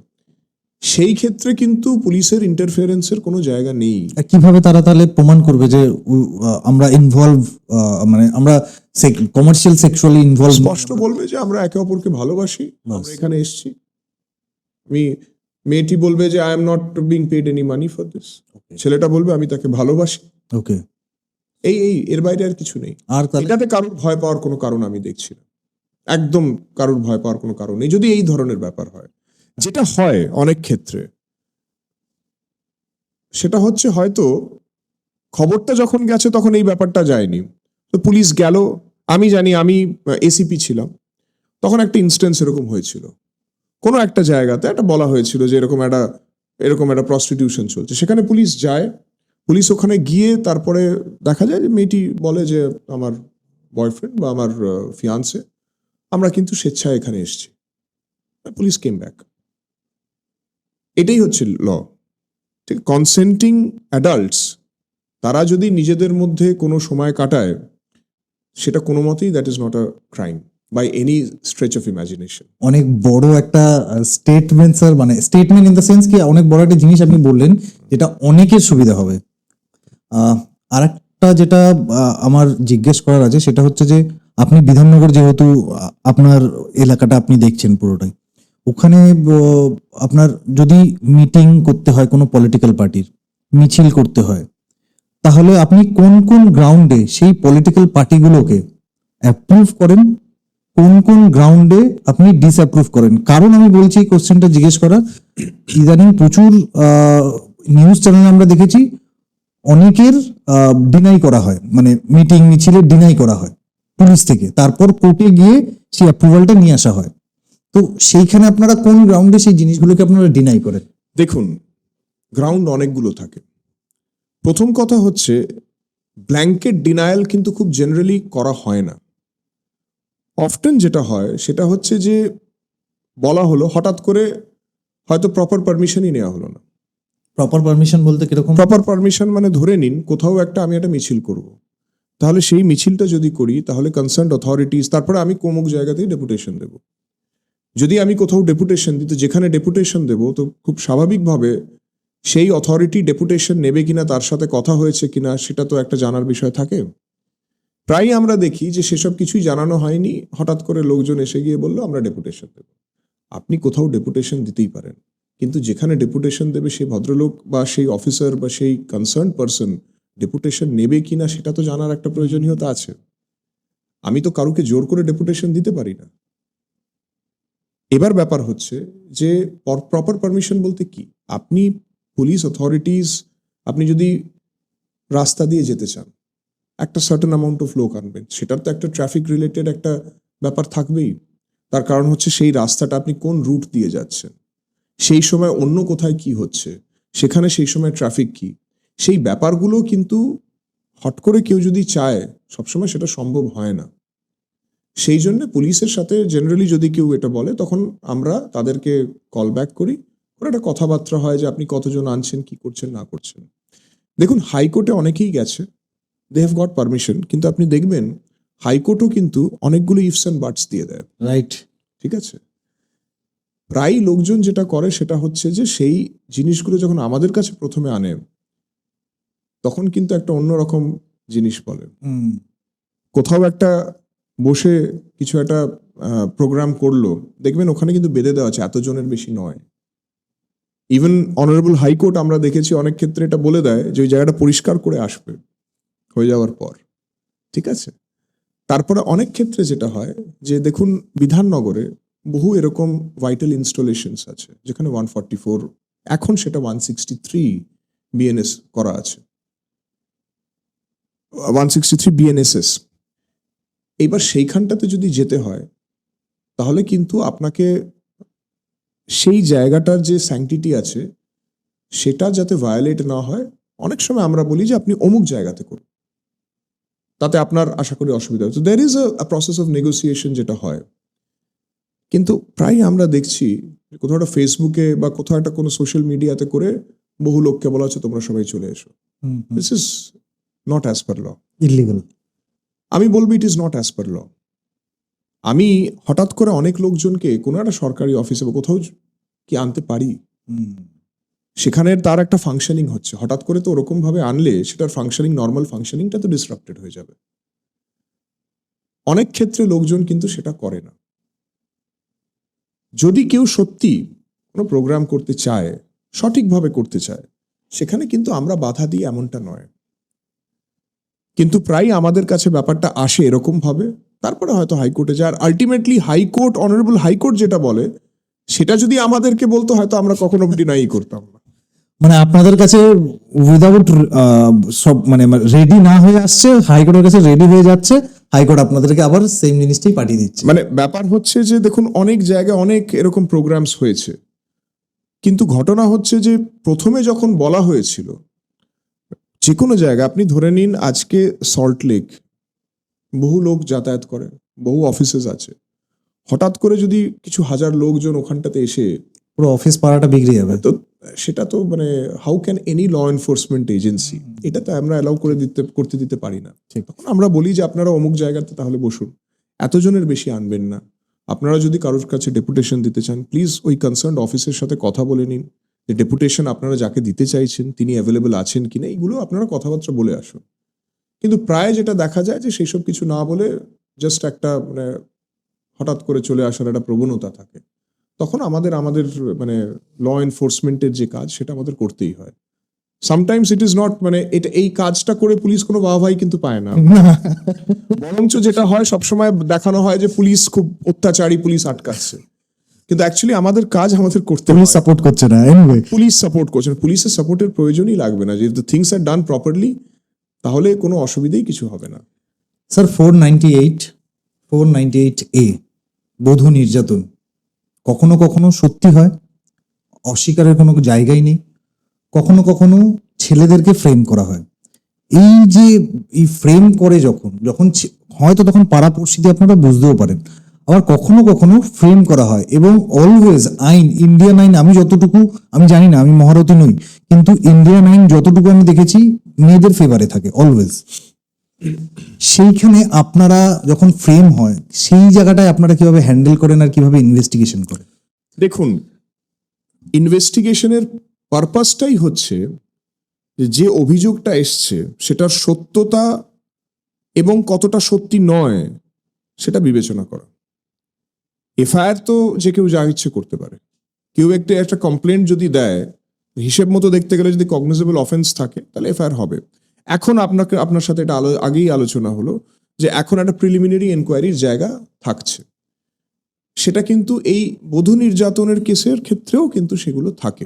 সেই ক্ষেত্রে কিন্তু পুলিশের ইন্টারফিয়ারেন্সের কোনো জায়গা নেই। কিভাবে তারা তাহলে প্রমাণ করবে যে আমরা ইনভলভ, মানে আমরা কমার্শিয়াল সেক্সুয়ালি ইনভলভ? স্পষ্ট বলবে যে আমরা একে অপরকে ভালোবাসি, আমরা এখানে এসেছি। মেয়েটি বলবে যে I am not being paid any money for this, ছেলেটা বলবে আমি তাকে ভালোবাসি। ওকে, এই এর বাইরে আর কিছু নেই। আর তাহলে এটাতে কারোর ভয় পাওয়ার কোনো কারণ আমি দেখছি না। একদম কারোর ভয় পাওয়ার কোনো কারণ নেই যদি এই ধরনের ব্যাপার হয়। যেটা হয় অনেক ক্ষেত্রে সেটা হচ্ছে হয়তো খবরটা যখন গেছে তখন এই ব্যাপারটা যায়নি, তো পুলিশ গেল। আমি জানি, আমি এসিপি ছিলাম তখন, একটা ইনস্টেন্স এরকম হয়েছিল কোনো একটা জায়গাতে, একটা বলা হয়েছিল যে এরকম একটা প্রস্টিটিউশন চলছে, সেখানে পুলিশ যায়। পুলিশ ওখানে গিয়ে তারপরে দেখা যায় যে মেয়েটি বলে যে আমার বয়ফ্রেন্ড বা আমার ফিয়ান্সে, আমরা কিন্তু স্বেচ্ছায় এখানে এসেছি। Police came back. এটাই হচ্ছে ল। ঠিক, কনসেন্টিং অ্যাডাল্টস তারা যদি নিজেদের মধ্যে কোনো সময় কাটায়, সেটা কোনো মতেই that is not a crime by any stretch of imagination. অনেক বড় একটা স্টেটমেন্ট স্যার, মানে স্টেটমেন্ট ইন দ্য সেন্স কি অনেক বড় একটা জিনিস আপনি বললেন যেটা অনেকের সুবিধা হবে। আর একটা যেটা আমার জিজ্ঞেস করার আছে সেটা হচ্ছে যে আপনি বিধাননগর, যেহেতু আপনার এলাকাটা আপনি দেখছেন পুরোটাই, ওখানে আপনার যদি মিটিং করতে হয় কোনো পলিটিক্যাল পার্টির, মিছিল করতে হয়, তাহলে আপনি কোন কোন গ্রাউন্ডে সেই পলিটিক্যাল পার্টিগুলোকে অ্যাপ্রুভ করেন, কোন কোন গ্রাউন্ডে আপনি ডিসঅ্যাপ্রুভ করেন? কারণ আমি বলছি এই কোশ্চেনটা জিজ্ঞেস করা, ইদানিং প্রচুর নিউজ চ্যানেলে আমরা দেখেছি অনেকের ডিনাই করা হয়, মানে মিটিং মিছিলে ডিনাই করা হয় পুলিশ থেকে, তারপর কোর্টে গিয়ে সেই অ্যাপ্রুভালটা নিয়ে আসা হয়। তো সেইখানে আপনারা কোন গ্রাউন্ডে সেই জিনিসগুলোকে আপনারা ডিনাই করেন? দেখুন, গ্রাউন্ড অনেকগুলো থাকে। প্রথম কথা হচ্ছে ব্ল্যাঙ্কেট ডিনায়াল কিন্তু খুব জেনারেলি করা হয় না। অফটেন যেটা হয় সেটা হচ্ছে যে বলা হলো, হঠাৎ করে হয়তো প্রপার পারমিশনই নেওয়া হলো না। প্রপার পারমিশন বলতে কিরকম? প্রপার পারমিশন মানে ধরে নিন কোথাও আমি একটা মিছিল করব, তাহলে সেই মিছিলটা যদি করি তাহলে কনসার্ন অথরিটিস, তারপরে আমি কোমুক জায়গাতেই ডেপুটেশন দেব। যদি আমি কোথাও ডেপুটেশন দিই, তো যেখানে ডেপুটেশন দেব তো খুব স্বাভাবিকভাবে সেই অথরিটি ডেপুটেশন নেবে কিনা, তার সাথে কথা হয়েছে কিনা, সেটা তো একটা জানার বিষয় থাকে। প্রায়ই আমরা দেখি যে সেসব কিছুই জানানো হয়নি, হঠাৎ করে লোকজন এসে গিয়ে বললো আমরা ডেপুটেশন দেব। আপনি কোথাও ডেপুটেশন দিতেই পারেন, কিন্তু যেখানে ডেপুটেশন দেবে সেই ভদ্রলোক বা সেই অফিসার বা সেই কনসার্ন পারসন ডেপুটেশন নেবে কিনা সেটা তো জানার একটা প্রয়োজনীয়তা আছে। আমি তো কারুকে জোর করে ডেপুটেশন দিতে পারি না। এবার ব্যাপার হচ্ছে যে প্রপার পারমিশন বলতে কি, আপনি পুলিশ অথরিটিস, আপনি যদি রাস্তা দিয়ে যেতে চান, একটা সার্টেন অ্যামাউন্ট অফ লোক আনবেন, সেটার তো একটা ট্রাফিক রিলেটেড একটা ব্যাপার থাকবেই। তার কারণ হচ্ছে সেই রাস্তাটা আপনি কোন রুট দিয়ে যাচ্ছেন, সেই সময় অন্য কোথায় কি হচ্ছে, সেখানে সেই সময় ট্রাফিক কি, সেই ব্যাপারগুলো কিন্তু হট করে কেউ যদি চায় সবসময় সেটা সম্ভব হয় না। সেই জন্য পুলিশের সাথে জেনারেলি যদি কেউ এটা বলে, তখন আমরা তাদেরকে কল ব্যাক করি, ওর একটা কথাবার্তা হয় যে আপনি কতজন আনছেন, কি করছেন না করছেন। দেখুন, হাইকোর্টে অনেকেই গেছে, দে হ্যাভ গট পারমিশন, কিন্তু আপনি দেখবেন হাইকোর্টও কিন্তু অনেকগুলো ইফস অ্যান্ড বাটস দিয়ে দেয়। রাইট। ঠিক আছে, প্রায় লোকজন যেটা করে সেটা হচ্ছে যে সেই জিনিসগুলো যখন আমাদের কাছে প্রথমে আনে, তখন কিন্তু একটা অন্যরকম জিনিস বলে। কোথাও একটা বসে কিছু একটা প্রোগ্রাম করলো, দেখবেন ওখানে কিন্তু বেঁধে দেওয়া আছে এতজনের বেশি নয়। ইভেন অনারেবল হাইকোর্ট আমরা দেখেছি অনেক ক্ষেত্রে এটা বলে দেয় যে ওই জায়গাটা পরিষ্কার করে আসবে হয়ে যাওয়ার পর। ঠিক আছে, তারপরে অনেক ক্ষেত্রে যেটা হয় যে দেখুন, বিধাননগরে বহু এরকম ভাইটাল ইনস্টলেশনস আছে যেখানে 144, এখন সেটা 163 বিএনএস করা আছে, 163 বিএনএসএস। এইবার সেইখানটাতে যদি যেতে হয় তাহলে কিন্তু আপনাকে সেই জায়গাটার যে স্যাংটিটি আছে সেটা যাতে ভায়োলেট না হয়, অনেক সময় আমরা বলি যে আপনি অমুক জায়গাতে করুন, তাতে আপনার আশা করি অসুবিধা হচ্ছে। There is a process of negotiation যেটা হয়, কিন্তু প্রায় আমরা দেখছি কোথাও একটা ফেসবুকে বা কোথাও একটা কোনো সোশ্যাল মিডিয়াতে করে বহু লোককে বলা হচ্ছে তোমরা সবাই চলে এসো। This is not as per law. Illegal. আমি বলবো it is not as per law. আমি হঠাৎ করে অনেক লোকজনকে কোনো একটা সরকারি অফিসে বা কোথাও কি আনতে পারি? সেখানে তার একটা ফাংশনিং হচ্ছে, হঠাৎ করে তো ওরকম ভাবে আনলে সেটার ফাংশনিং, নর্মাল ফাংশনিংটা তো ডিসরাপ্টেড হয়ে যাবে। অনেক ক্ষেত্রে লোকজন কিন্তু সেটা করে না। যদি কেউ সত্যি কোনো প্রোগ্রাম করতে চায়, সঠিকভাবে করতে চায়, সেখানে কিন্তু আমরা বাধা দিই এমনটা নয়। কিন্তু প্রায় আমাদের কাছে ব্যাপারটা আসে এরকম ভাবে তারপরে হয়তো হাইকোর্টে যায়। আর আলটিমেটলি হাইকোর্ট, অনারেবল হাইকোর্ট যেটা বলে সেটা যদি আমাদেরকে বলতো হয়তো আমরা কখনো ডিনাই করতাম না। মানে আপনাদের কাছে উইদাউট সব মানে রেডি না হয়ে আসছে, হাইকোর্টের কাছে রেডি হয়ে যাচ্ছে, হাইকোর্ট আপনাদেরকে আবার সেম জিনিসটাই পাঠিয়ে দিচ্ছে। মানে ব্যাপার হচ্ছে যে দেখুন, অনেক জায়গায় অনেক এরকম প্রোগ্রামস হয়েছে, কিন্তু ঘটনা হচ্ছে যে প্রথমে যখন বলা হয়েছিল যে কোনো জায়গায়, আপনি ধরে নিন আজকে সল্ট লেক বহু লোক যাতায়াত করে, বহু অফিসেস আছে, হঠাৎ করে যদি কিছু হাজার লোকজন ওখানটাতে এসে, পুরো অফিস পাড়াটা বিগড়ে যাবে। তো সেটা তো মানে how can any law enforcement agency, এটা তো আমরা অ্যালাউ করতে দিতে পারি না। তখন আমরা বলি যে আপনারা অমুক জায়গাতে তাহলে বসুন, এতজনের বেশি আনবেন না। আপনারা যদি কারোর কাছে ডেপুটেশন দিতে চান, প্লিজ ওই কনসার্ন অফিসের সাথে কথা বলে নিন যে ডেপুটেশন আপনারা যাকে দিতে চাইছেন তিনি অ্যাভেলেবেল আছেন কিনা, এইগুলো আপনারা কথাবার্তা বলে আসুন। কিন্তু প্রায় যেটা দেখা যায় যে সেই সব কিছু না বলে জাস্ট একটা মানে হঠাৎ করে চলে আসার একটা প্রবণতা থাকে। তখন আমাদের মানে ল এনফোর্সমেন্টের যে কাজ সেটা আমাদের করতেই হয়। সামটাইমস ইট ইজ নট, মানে এটা এই কাজটা করে পুলিশ কোনো বাহবাই কিন্তু পায় না। বরঞ্চ যেটা হয় সবসময় দেখানো হয় যে পুলিশ খুব অত্যাচারী, পুলিশ আটকাচ্ছে, কিন্তু অ্যাকচুয়ালি আমাদের কাজ আমাদের করতে পুলিশ হয়। সাপোর্ট করছে না। এনিওয়ে, পুলিশ সাপোর্ট করছে না, পুলিশের সাপোর্টের প্রয়োজনই লাগবে না। যদি থিংস আর ডান প্রপারলি তাহলে কোনো অসুবিধাই কিছু হবে না। স্যার 498A বধূ নির্যাতন কখনো কখনো সত্যি হয়, অস্বীকারের কোনো জায়গাই নেই। কখনো কখনো ছেলেদেরকে ফ্রেম করা হয়। এই যে এই ফ্রেম করে যখন যখন হয়তো তখন পাড়াপড়শিতে আপনারা বুঝতেও পারেন, আবার কখনো কখনো ফ্রেম করা হয় এবং অলওয়েজ আইন, ইন্ডিয়ান আইন, আমি জানি না, আমি মহারথী নই, কিন্তু ইন্ডিয়ান আইন যতটুকু আমি দেখেছি মেয়েদের ফেভারে থাকে অলওয়েজ। সেইখানে আপনারা যখন ফ্রেম হয় সেই জায়গাটায় আপনারা কিভাবে হ্যান্ডেল করেন আর কিভাবে ইনভেস্টিগেশন করেন? দেখুন, ইনভেস্টিগেশনের পারপাসটাই হচ্ছে যে অভিযোগটা এসছে সেটার সত্যতা এবং কতটা সত্যি নয় সেটা বিবেচনা করা। এফআইআর তো যে কেউ যা ইচ্ছে করতে পারে। কেউ একটা কমপ্লেন্ট যদি দেয়, হিসেব মতো দেখতে গেলে যদি কগনিজেবল অফেন্স থাকে তাহলে এফআইআর হবে। এখন আপনার সাথে এটা আগেই আলোচনা হলো যে এখন একটা প্রিলিমিনারি এনকোয়ারির জায়গা থাকছে, সেটা কিন্তু এই বধূ নির্যাতনের কেসের ক্ষেত্রেও কিন্তু সেগুলো থাকে।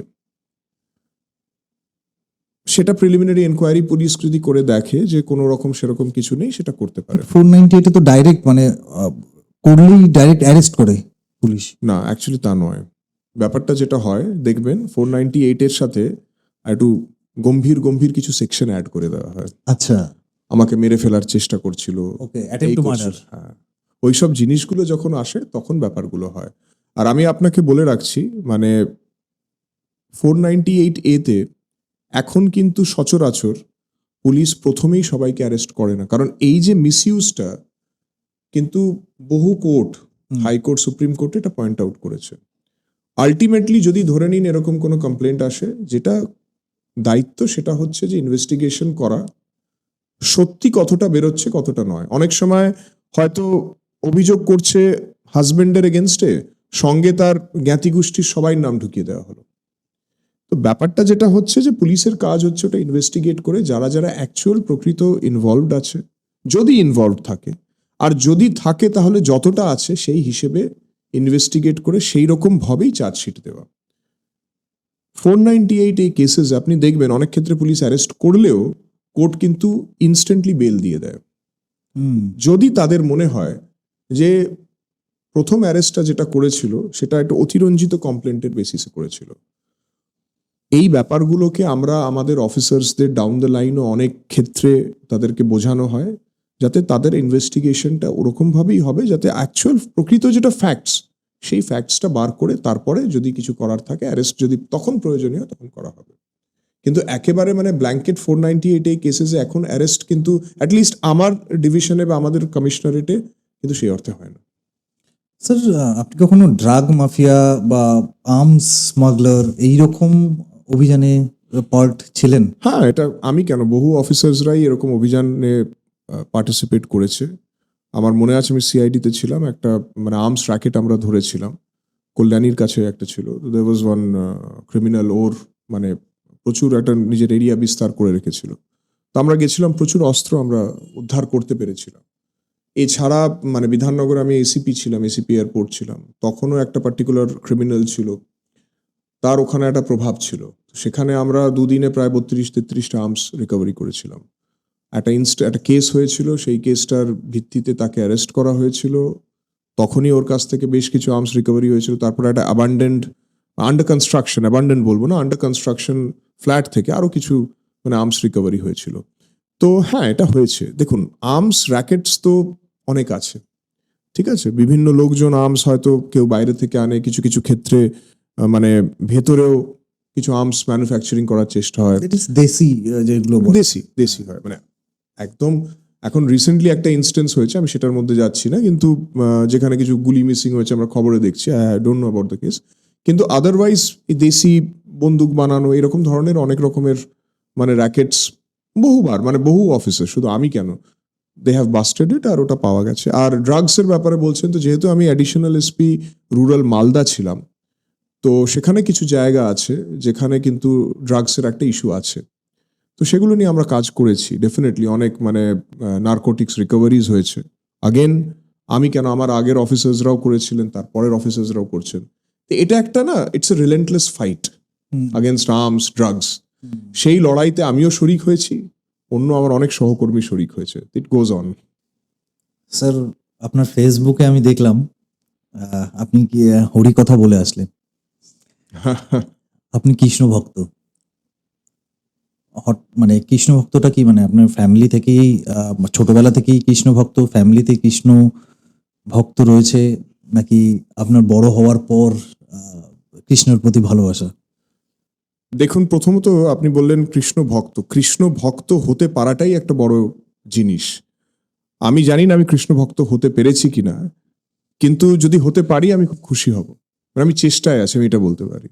সেটা প্রিলিমিনারি এনকোয়ারি পুলিশ যদি করে দেখে যে কোনো রকম সেরকম কিছু নেই, সেটা করতে পারে। 498 তো ডাইরেক্ট মানে করলেই ডাইরেক্ট অ্যারেস্ট করে পুলিশ। না, অ্যাকচুয়ালি তা নয়। ব্যাপারটা যেটা হয় দেখবেন, 498 এর সাথে একটু গম্ভীর গম্ভীর কিছু সেকশন অ্যাড করে দেওয়া হয়। আচ্ছা, আমাকে মেরে ফেলার চেষ্টা করছিল, ওকে, অ্যাটেম্প্ট টু মার্ডার। হ্যাঁ, ওইসব জিনিসগুলো যখন আসে তখন ব্যাপারগুলো হয়। আর আমি আপনাকে বলে রাখছি, মানে 498A তে এখন কিন্তু সচরাচর পুলিশ প্রথমেই সবাইকে অ্যারেস্ট করে না, কারণ এই যে মিসইউজটা কিন্তু বহু কোর্ট, হাইকোর্ট, সুপ্রিম কোর্ট এটা পয়েন্ট আউট করেছে। আলটিমেটলি যদি ধরে নিন এরকম কোনো কমপ্লেন্ট আসে, যেটা দায়িত্ব সেটা হচ্ছে যে ইনভেস্টিগেশন করা, সত্যি কতটা বেরোচ্ছে কতটা নয়। অনেক সময় হয়তো অভিযোগ করছে হাজবেন্ডের এগেনস্টে, সঙ্গে তার জ্ঞাতি গোষ্ঠীর সবাই নাম ঢুকিয়ে দেওয়া হলো। তো ব্যাপারটা যেটা হচ্ছে যে পুলিশের কাজ হচ্ছে ওটা ইনভেস্টিগেট করে যারা যারা অ্যাকচুয়াল প্রকৃত ইনভলভড আছে, যদি ইনভলভ থাকে, আর যদি থাকে তাহলে যতটা আছে সেই হিসেবে ইনভেস্টিগেট করে সেই রকম ভাবেই চার্জশিট দেওয়া। 498 এই কেসেস আপনি দেখবেন অনেক ক্ষেত্রে পুলিশ অ্যারেস্ট করলেও কোর্ট কিন্তু ইনস্ট্যান্টলি বেল দিয়ে দেয়, যদি তাদের মনে হয় যে প্রথম অ্যারেস্টটা যেটা করেছিল সেটা একটা অতিরঞ্জিত কমপ্লেন্টের বেসিসে করেছিল। এই ব্যাপারগুলোকে আমরা আমাদের অফিসার্সদের ডাউন দ্য লাইনও অনেক ক্ষেত্রে তাদেরকে বোঝানো হয়, যাতে তাদের ইনভেস্টিগেশনটা ওরকমভাবেই হবে যাতে অ্যাকচুয়াল প্রকৃত যেটা ফ্যাক্টস সেই ফ্যাক্টসটা বার করে তারপরে যদি কিছু করার থাকে অ্যারেস্ট যদি তখন প্রয়োজনীয় তখন করা হবে। কিন্তু একেবারে মানে ব্ল্যাঙ্কেট 498 এই কেসেসে এখন অ্যারেস্ট কিন্তু অ্যাটলিস্ট আমার ডিভিশনে বা আমাদের কমিশনারেটে কিন্তু সেই অর্থে হয় না। স্যার, আপনি কখনো ড্রাগ মাফিয়া বা আর্মস স্মাগলার এইরকম অভিযানে পার্ট ছিলেন? হ্যাঁ, এটা আমি কেন, বহু অফিসার্সরাই এরকম অভিযানে পার্টিসিপেট করেছে। আমার মনে আছে আমি সিআইডিতে ছিলাম, একটা মানে আর্মস র্যাকেট আমরা ধরেছিলাম, কল্যাণীর কাছে একটা ছিল। দেয়ার ওয়াজ ওয়ান ক্রিমিনাল, ওর মানে প্রচুর একটা নিজের এরিয়া বিস্তার করে রেখেছিল। তো আমরা গেছিলাম, প্রচুর অস্ত্র আমরা উদ্ধার করতে পেরেছিলাম। এছাড়া মানে বিধাননগরে আমি এসিপি ছিলাম, এসিপি এয়ারপোর্ট ছিলাম, তখনও একটা পার্টিকুলার ক্রিমিনাল ছিল, তার ওখানে একটা প্রভাব ছিল। তো সেখানে আমরা দুদিনে প্রায় 32-33টা আর্মস রিকভারি করেছিলাম। একটা কেস হয়েছিল, সেই কেসটার ভিত্তিতে তাকে অ্যারেস্ট করা হয়েছিল, তখনই ওর কাছ থেকে বেশ কিছু আর্মস রিকভারি হয়েছিল। তারপরে একটা আন্ডার কনস্ট্রাকশন ফ্ল্যাট থেকে আরও কিছু মানে আর্মস রিকভারি হয়েছিল। তো হ্যাঁ, এটা হয়েছে। দেখুন, আর্মস র্যাকেটস তো অনেক আছে, ঠিক আছে? বিভিন্ন লোকজন আর্মস হয়তো কেউ বাইরে থেকে আনে, কিছু কিছু ক্ষেত্রে মানে ভেতরেও কিছু আর্মস ম্যানুফ্যাকচারিং করার চেষ্টা হয়। ইট ইস দেশি যেগুলো বলে। দেশি হয়, মানে একদম। এখন রিসেন্টলি একটা ইনস্টেন্স হয়েছে, আমি সেটার মধ্যে যাচ্ছি না, কিন্তু যেখানে কিছু গুলি মিসিং হয়েছে আমরা খবরে দেখছি, I don't know about the case. কিন্তু আদারওয়াইজ এই দেশি বন্দুক বানানো এরকম ধরনের অনেক রকমের মানে র্যাকেটস বহুবার, মানে বহু অফিসে, শুধু আমি কেন, দে হ্যাভ বাস্টেড ইট, আর ওটা পাওয়া গেছে। আর ড্রাগসের ব্যাপারে বলছেন, তো যেহেতু আমি অ্যাডিশনাল এসপি রুরাল মালদা ছিলাম, তো সেখানে কিছু জায়গা আছে যেখানে কিন্তু ড্রাগসের একটা ইস্যু আছে। তো সেগুলো নিয়ে আমরা কাজ করেছি, ডেফিনেটলি অনেক মানে নার্কোটিক্স রিকভারিজ হয়েছে। আগেন, আমি কেন, আমার আগের অফিসার্সরাও করেছিলেন, তারপরের অফিসার্সরাও করছেন। তো এটা একটা না, it's a relentless fight against arms, drugs. সেই লড়াইতে আমিও শরিক হয়েছি, অন্য আমার অনেক সহকর্মী শরিক হয়েছে। ইট গোজ অন। স্যার, আপনার ফেসবুকে আমি দেখলাম আপনি কি হরি কথা বলে আসলেন। আপনি কৃষ্ণ ভক্ত। মানে কৃষ্ণ ভক্তটা কি, মানে আপনার ফ্যামিলি থেকেই ছোটবেলা থেকেই কৃষ্ণ ভক্ত, ফ্যামিলিতে কৃষ্ণ ভক্ত রয়েছে, নাকি আপনার বড় হওয়ার পর কৃষ্ণের প্রতি ভালোবাসা? দেখুন, প্রথমত আপনি বললেন কৃষ্ণ ভক্ত হতে পারাটাই একটা বড় জিনিস। আমি জানি না আমি কৃষ্ণ ভক্ত হতে পেরেছি কিনা, কিন্তু যদি হতে পারি আমি খুব খুশি হব। মানে আমি চেষ্টায় আছি, আমি এটা বলতে পারি।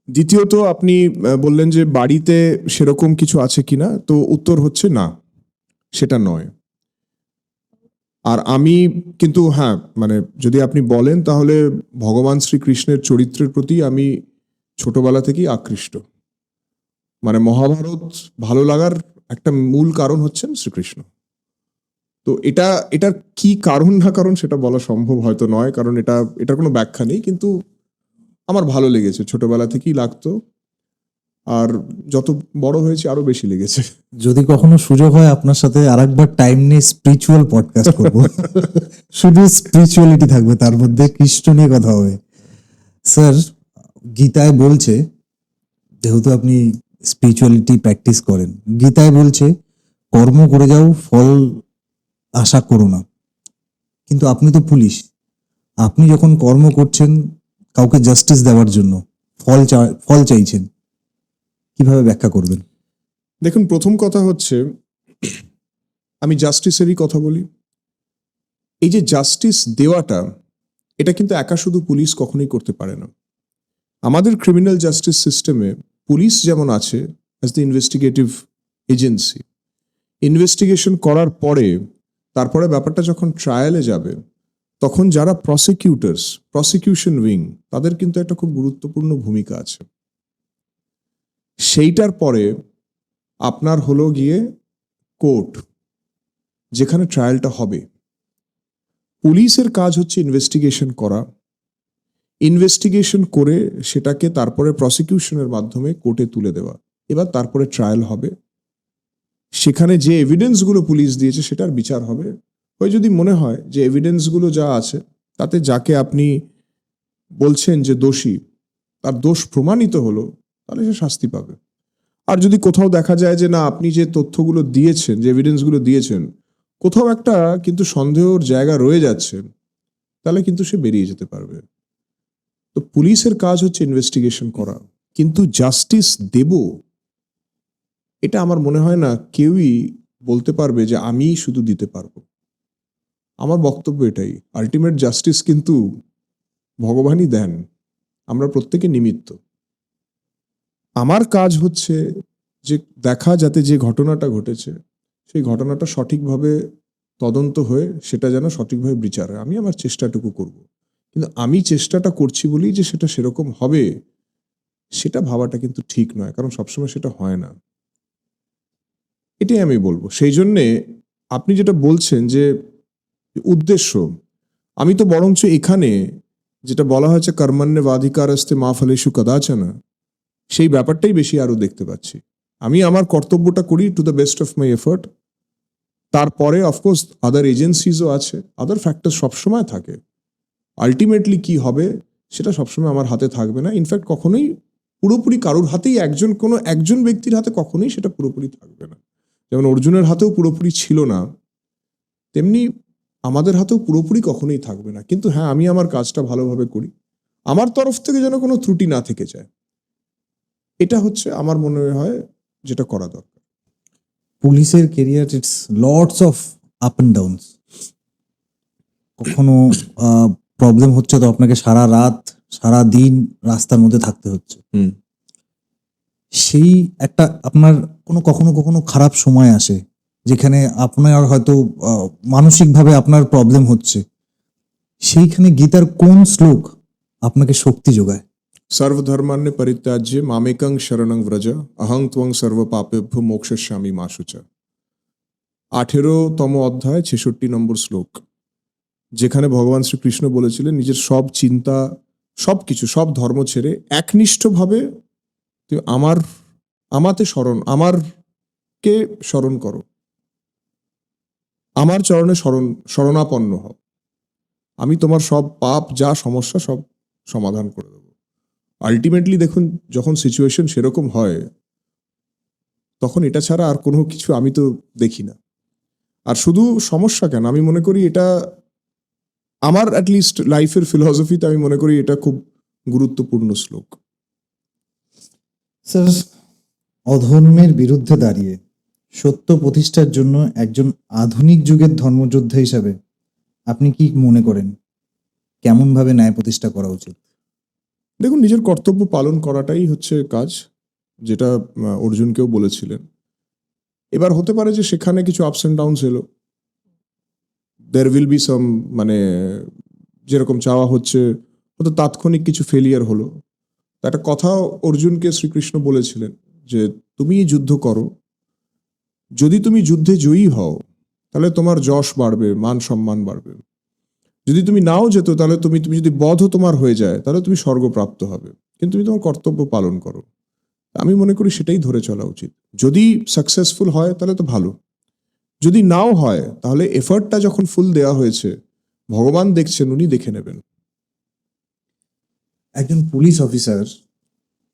দ্বিতীয়ত আপনি বললেন যে বাড়িতে সেরকম কিছু আছে কিনা, তো উত্তর হচ্ছে না, সেটা নয়। আর আমি কিন্তু হ্যাঁ, মানে যদি আপনি বলেন তাহলে ভগবান শ্রীকৃষ্ণের চরিত্রের প্রতি আমি ছোটবেলা থেকেই আকৃষ্ট। মানে মহাভারত ভালো লাগার একটা মূল কারণ হচ্ছেন শ্রীকৃষ্ণ। তো এটার কি কারণ না কারণ সেটা বলা সম্ভব হয়তো নয়, কারণ এটার কোনো ব্যাখ্যা নেই, কিন্তু আমার ভালো লেগেছে, ছোটবেলা থেকেই লাগতো, আর যত বড় হয়েছে আরো বেশি লেগেছে। যদি কখনো সুযোগ হয় আপনার সাথে আরেকবার টাইম নিয়ে স্পিরিচুয়াল পডকাস্ট করব। শুধু স্পিরিচুয়ালিটি থাকবে, তার মধ্যে কৃষ্ণ নিয়ে কথা হবে। স্যার, গীতায় বলছে, যেহেতু আপনি স্পিরিচুয়ালিটি প্র্যাকটিস করেন, গীতায় বলছে কর্ম করে যাও, ফল আশা করো না। কিন্তু আপনি তো পুলিশ, আপনি যখন কর্ম করছেন কাউকে জাস্টিস দেওয়ার জন্য, ফল চাইছেন, কিভাবে ব্যাখ্যা করবেন? দেখুন, প্রথম কথা হচ্ছে, আমি জাস্টিসেরই কথা বলি। এই যে জাস্টিস দেওয়াটা, এটা কিন্তু একা শুধু পুলিশ কখনোই করতে পারে না। আমাদের ক্রিমিনাল জাস্টিস সিস্টেমে পুলিশ যেমন আছে as the investigative agency, investigation করার পরে তারপরে ব্যাপারটা যখন ট্রায়ালে যাবে, তখন যারা প্রসিকিউশন উইং, তাদের কিন্তু একটা খুব গুরুত্বপূর্ণ ভূমিকা আছে। সেইটার পরে আপনার হলো গিয়ে কোর্ট, যেখানে ট্রায়ালটা হবে। পুলিশের কাজ হচ্ছে ইনভেস্টিগেশন করা, ইনভেস্টিগেশন করে সেটাকে তারপরে প্রসিকিউশনের মাধ্যমে কোর্টে তুলে দেওয়া। এবার তারপরে ট্রায়াল হবে, সেখানে যে এভিডেন্সগুলো পুলিশ দিয়েছে সেটার বিচার হবে। ওই যদি মনে হয় যে এভিডেন্সগুলো যা আছে তাতে যাকে আপনি বলছেন যে দোষী, তার দোষ প্রমাণিত হলো, তাহলে সে শাস্তি পাবে। আর যদি কোথাও দেখা যায় যে না, আপনি যে তথ্যগুলো দিয়েছেন, যে এভিডেন্সগুলো দিয়েছেন, কোথাও একটা কিন্তু সন্দেহের জায়গা রয়ে যাচ্ছে, তাহলে কিন্তু সে বেরিয়ে যেতে পারবে। তো পুলিশের কাজ হচ্ছে ইনভেস্টিগেশন করা, কিন্তু জাস্টিস দেব, এটা আমার মনে হয় না কেউই বলতে পারবে যে আমি শুধু দিতে পারবো। আমার বক্তব্য এটাই, আলটিমেট জাস্টিস কিন্তু ভগবানই দেন, আমরা প্রত্যেকে নিমিত্ত। আমার কাজ হচ্ছে যে দেখা, যাতে যে ঘটনাটা ঘটেছে সেই ঘটনাটা সঠিকভাবে তদন্ত হয়ে সেটা যেন সঠিকভাবে বিচার হয়। আমি আমার চেষ্টাটুকু করব, কিন্তু আমি চেষ্টাটা করছি বলেই যে সেটা সেরকম হবে, সেটা ভাবাটা কিন্তু ঠিক নয়, কারণ সবসময় সেটা হয় না। এটাই আমি বলবো। সেই জন্যে আপনি যেটা বলছেন যে উদ্দেশ্য, আমি তো বরঞ্চ এখানে যেটা বলা হয়েছে কর্মণ্যে বাধিকারস্তে মা ফলেষু কদাচনা, সেই ব্যাপারটাই বেশি আরো দেখতে পাচ্ছি। আমি আমার কর্তব্যটা করি to the best of my effort. তারপরে অফকোর্স আদার এজেন্সিজও আছে, আদার ফ্যাক্টর সবসময় থাকে। আলটিমেটলি কি হবে সেটা সবসময় আমার হাতে থাকবে না। ইনফ্যাক্ট কখনোই পুরোপুরি কারোর হাতেই, কোনো একজন ব্যক্তির হাতে কখনোই সেটা পুরোপুরি থাকবে না। যেমন অর্জুনের হাতেও পুরোপুরি ছিল না, তেমনি আমাদের হাতেও পুরোপুরি কখনোই থাকবে না। কিন্তু হ্যাঁ, আমি আমার কাজটা ভালোভাবে করি, আমার তরফ থেকে যেন কোনো ত্রুটি না থেকে যায়, এটা হচ্ছে আমার মনে হয় যেটা করা দরকার। পুলিশের career it's lots of up and downs. কখনো প্রবলেম হচ্ছে তো আপনাকে সারা রাত সারা দিন রাস্তার মধ্যে থাকতে হচ্ছে। সেই একটা আপনার কখনো কখনো খারাপ সময় আসে যেখানে আপনার হয়তো মানসিকভাবে আপনার প্রবলেম হচ্ছে, সেইখানে গীতার কোন শ্লোক আপনাকে শক্তি যোগায়? সর্বধর্মান্যে পরিত্যাজ্য মামেকং শরণং ব্রজ অহং ত্বং সর্ব পাপেভ্য মোক্ষয়িষ্যামি মা শুচা। 18তম অধ্যায় 66 নম্বর শ্লোক, যেখানে ভগবান শ্রীকৃষ্ণ বলেছিলেন নিজের সব চিন্তা, সবকিছু, সব ধর্ম ছেড়ে একনিষ্ঠভাবে তুমি আমাকে স্মরণ করো, আমার চরণে শরণাপন্ন হও, আমি তোমার সব পাপ যা সমস্যা সব সমাধান করে দেবো। আলটিমেটলি দেখুন, যখন সিচুয়েশন সেরকম হয় তখন এটা ছাড়া আর কোনো কিছু আমি তো দেখি না। আর শুধু সমস্যা কেন, আমি মনে করি এটা আমার অ্যাটলিস্ট লাইফের ফিলসফিতে আমি মনে করি এটা খুব গুরুত্বপূর্ণ শ্লোক। স্যার, অধর্মের বিরুদ্ধে দাঁড়িয়ে সত্য প্রতিষ্ঠার জন্য একজন আধুনিক যুগের ধর্মযোদ্ধা হিসাবে আপনি কি মনে করেন কেমন ভাবে ন্যায় প্রতিষ্ঠা করা উচিত? দেখুন, নিজের কর্তব্য পালন করাটাই হচ্ছে কাজ, যেটা অর্জুনকেও বলেছিলেন। এবার হতে পারে যে সেখানে কিছু আপস অ্যান্ড ডাউনস এলো, দেয়ার উইল বি সাম, মানে যেরকম চাওয়া হচ্ছে হয়তো তাৎক্ষণিক কিছু ফেলিয়ার হলো। একটা কথা অর্জুনকে শ্রীকৃষ্ণ বলেছিলেন যে তুমি যুদ্ধ করো, যদি তুমি যুদ্ধে জয়ী হও তাহলে তোমার যশ বাড়বে, মান সম্মান বাড়বে। যদি তুমি নাও যেত তাহলে তুমি যদি বধ তোমার হয়ে যায় তাহলে তুমি স্বর্গপ্রাপ্ত হবে, কিন্তু তুমি তোমার কর্তব্য পালন করো। আমি মনে করি সেটাই ধরে চলা উচিত। যদি সাকসেসফুল হয় তাহলে তো ভালো, যদি নাও হয় তাহলে এফার্টটা যখন ফুল দেওয়া হয়েছে, ভগবান দেখছেন, উনি দেখে নেবেন। একজন পুলিশ অফিসার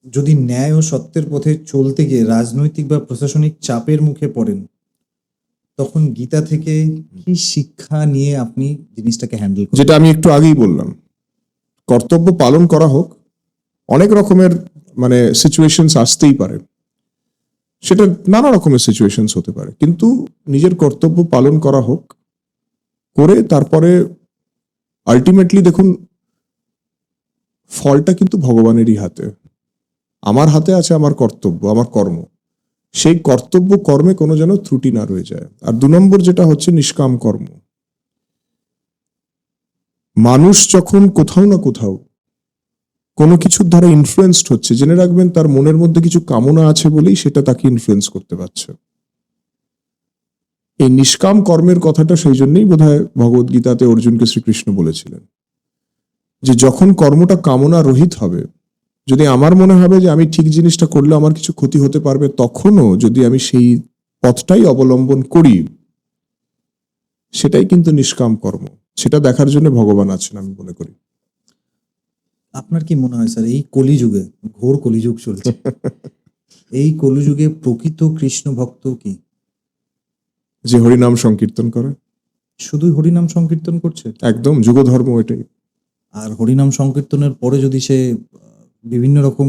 যদি ন্যায় ও সত্যের পথে চলতে গিয়ে রাজনৈতিক বা প্রশাসনিক চাপের মুখে পড়েন, তখন গীতা থেকে কি শিক্ষা নিয়ে আপনি জিনিসটাকে হ্যান্ডেল করেন? যেটা আমি একটু আগেই বললাম, কর্তব্য পালন করা হোক, অনেক রকমের মানে সিচুয়েশনস আসতেই পারে, সেটা নানা রকমের সিচুয়েশনস হতে পারে, কিন্তু নিজের কর্তব্য পালন করা হোক, করে তারপরে আলটিমেটলি দেখুন ফলটা কিন্তু ভগবানেরই হাতে। আমার হাতে আছে আমার কর্তব্য, আমার কর্ম, সেই কর্তব্য কর্মে কোনো যেন ত্রুটি না রয়ে যায়। আর 2 নম্বর যেটা হচ্ছে নিষ্কাম কর্ম। মানুষ যখন কোথাও না কোথাও কোনো কিছুর দ্বারা ইনফ্লুয়েন্সড হচ্ছে, জেনে রাখবেন তার মনের মধ্যে কিছু কামনা আছে বলেই সেটা তাকে ইনফ্লুয়েন্স করতে পারছে। এই নিষ্কাম কর্মের কথাটা সেই জন্যই বোধহয় ভগবদ গীতাতে অর্জুনকে শ্রীকৃষ্ণ বলেছিলেন যে যখন কর্মটা কামনা রহিত হবে, যদি আমার মনে হবে যে আমি ঠিক জিনিসটা করলে আমার কিছু ক্ষতি হতে পারবে, তখনও যদি আমি সেই পথটাই অবলম্বন করি, সেটাই কিন্তু নিষ্কাম কর্ম। সেটা দেখার জন্য ভগবান আছেন আমি মনে করি। আপনার কি মনে হয় স্যার, এই কলিযুগে, ঘোর কলিযুগ চলছে, এই কলিযুগে প্রকৃত কৃষ্ণ ভক্ত কি? যে হরিনাম সংকীর্তন করে, শুধুই হরিনাম সংকীর্তন করছে? একদম যুগ ধর্ম এটাই। আর হরিনাম সংকীর্তনের পরে যদি সে বিভিন্ন রকম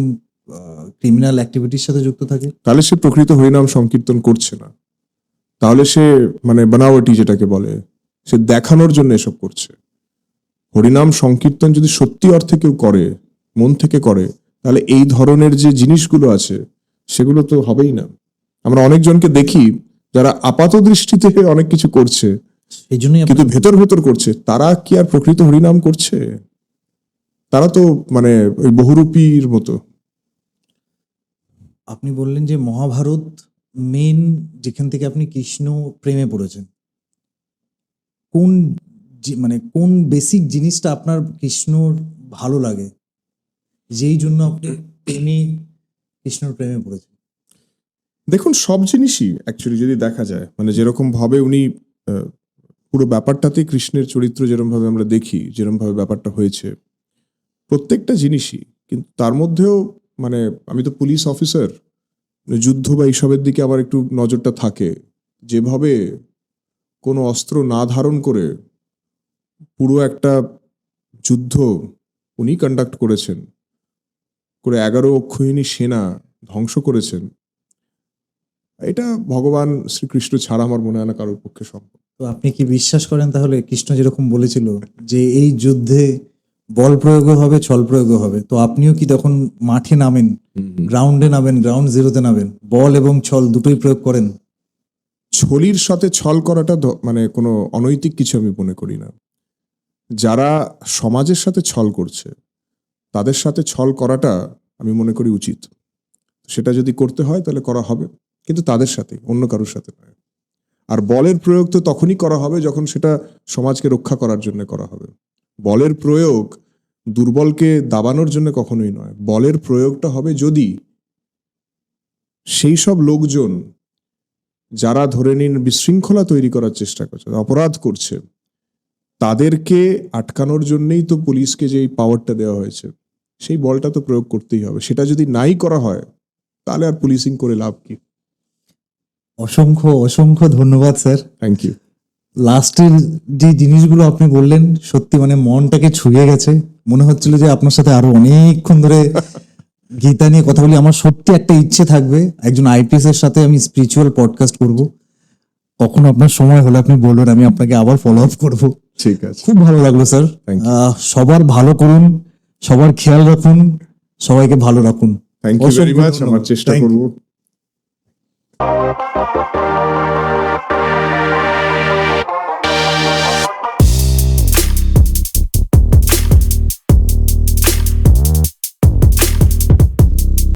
ক্রিমিনাল অ্যাক্টিভিটির সাথে যুক্ত থাকে, তাহলে সে প্রকৃত হরিনাম সংকীর্তন করছে না, তাহলে সে মানে বানাওয়াটি যেটাকে বলে, সে দেখানোর জন্য এসব করছে। হরিনাম সংকীর্তন যদি সত্যি অর্থে কেউ করে, মন থেকে করে, তাহলে এই ধরনের যে জিনিসগুলো আছে সেগুলো তো হবেই না। আমরা অনেকজনকে দেখি যারা আপাত দৃষ্টিতে অনেক কিছু করছে, এই জন্যই কিন্তু ভেতর ভেতর করছে, তারা কি আর প্রকৃত হরিনাম করছে? তারা তো মানে ওই বহুরূপীর মতো। আপনি বললেন যে মহাভারত মেন যেখান থেকে আপনি কৃষ্ণ প্রেমে পড়েছেন, কোন মানে কোন বেসিক জিনিসটা আপনার কৃষ্ণর ভালো লাগে, যেই জন্য আপনি কৃষ্ণর প্রেমে পড়েছেন? দেখুন, সব জিনিসই অ্যাকচুয়ালি যদি দেখা যায়, মানে যেরকম ভাবে উনি পুরো ব্যাপারটাতেই কৃষ্ণের চরিত্র যেরকম ভাবে আমরা দেখি, যেরকম ভাবে ব্যাপারটা হয়েছে, প্রত্যেকটা জিনিসই, কিন্তু তার মধ্যেও মানে আমি তো পুলিশ অফিসার, যুদ্ধ বা এইসবের দিকে আবার একটু নজরটা থাকে। যেভাবে কোনো অস্ত্র না ধারণ করে পুরো একটা যুদ্ধ উনি কন্ডাক্ট করেছেন, করে 11 অক্ষৌহিণী সেনা ধ্বংস করেছেন, এটা ভগবান শ্রীকৃষ্ণ ছাড়া আমার মনে হয় না কারোর পক্ষে সম্ভব। তো আপনি কি বিশ্বাস করেন তাহলে কৃষ্ণ যেরকম বলেছিল যে এই যুদ্ধে বল প্রয়োগও হবে, ছল প্রয়োগও হবে, তো আপনিও কি তখন মাঠে নামেন, গ্রাউন্ডে নামেন, গ্রাউন্ড জিরোতে নামেন, বল এবং ছল দুটোই প্রয়োগ করেন? ছলির সাথে ছল করাটা মানে কোনো অনৈতিক কিছু আমি মনে করি না। যারা সমাজের সাথে ছল করছে তাদের সাথে ছল করাটা আমি মনে করি উচিত। সেটা যদি করতে হয় তাহলে করা হবে, কিন্তু তাদের সাথে, অন্য কারোর সাথে নয়। আর বলের প্রয়োগ তো তখনই করা হবে যখন সেটা সমাজকে রক্ষা করার জন্য করা হবে। বলের প্রয়োগ দুর্বলকে দাবানোর জন্য কখনোই নয়। বলের প্রয়োগটা হবে যদি সেই সব লোকজন যারা ধরে নিন বিশৃঙ্খলা তৈরি করার চেষ্টা করছে, অপরাধ করছে, তাদেরকে আটকানোর জন্যই তো পুলিশকে যে পাওয়ারটা দেওয়া হয়েছে, সেই বলটা তো প্রয়োগ করতেই হবে। সেটা যদি নাই করা হয় তাহলে আর পুলিশিং করে লাভ কি? অসংখ্য অসংখ্য ধন্যবাদ স্যার। Thank you. লাস্টের যে জিনিসগুলো আপনি বললেন সত্যি মানে মনটাকে ছুঁয়ে গেছে। মনে হচ্ছিল যে আপনার সাথে আরো অনেকক্ষণ ধরে গীতা নিয়ে কথা বলি। আমার সত্যি একটা ইচ্ছে থাকবে, একজন আইপিএস এর সাথে আমি স্পিরিচুয়াল পডকাস্ট করব। কখনো আপনার সময় হলে আপনি বলবেন, আমি আপনাকে আবার ফলো আপ করবো। ঠিক আছে, খুব ভালো লাগলো স্যার। Thank সবার ভালো করুন, সবার খেয়াল রাখুন, সবাইকে ভালো রাখুন। থ্যাংক ইউ ভেরি অসংখ্য মাচ। আমার ধন্যবাদ। চেষ্টা Thank you. করবো।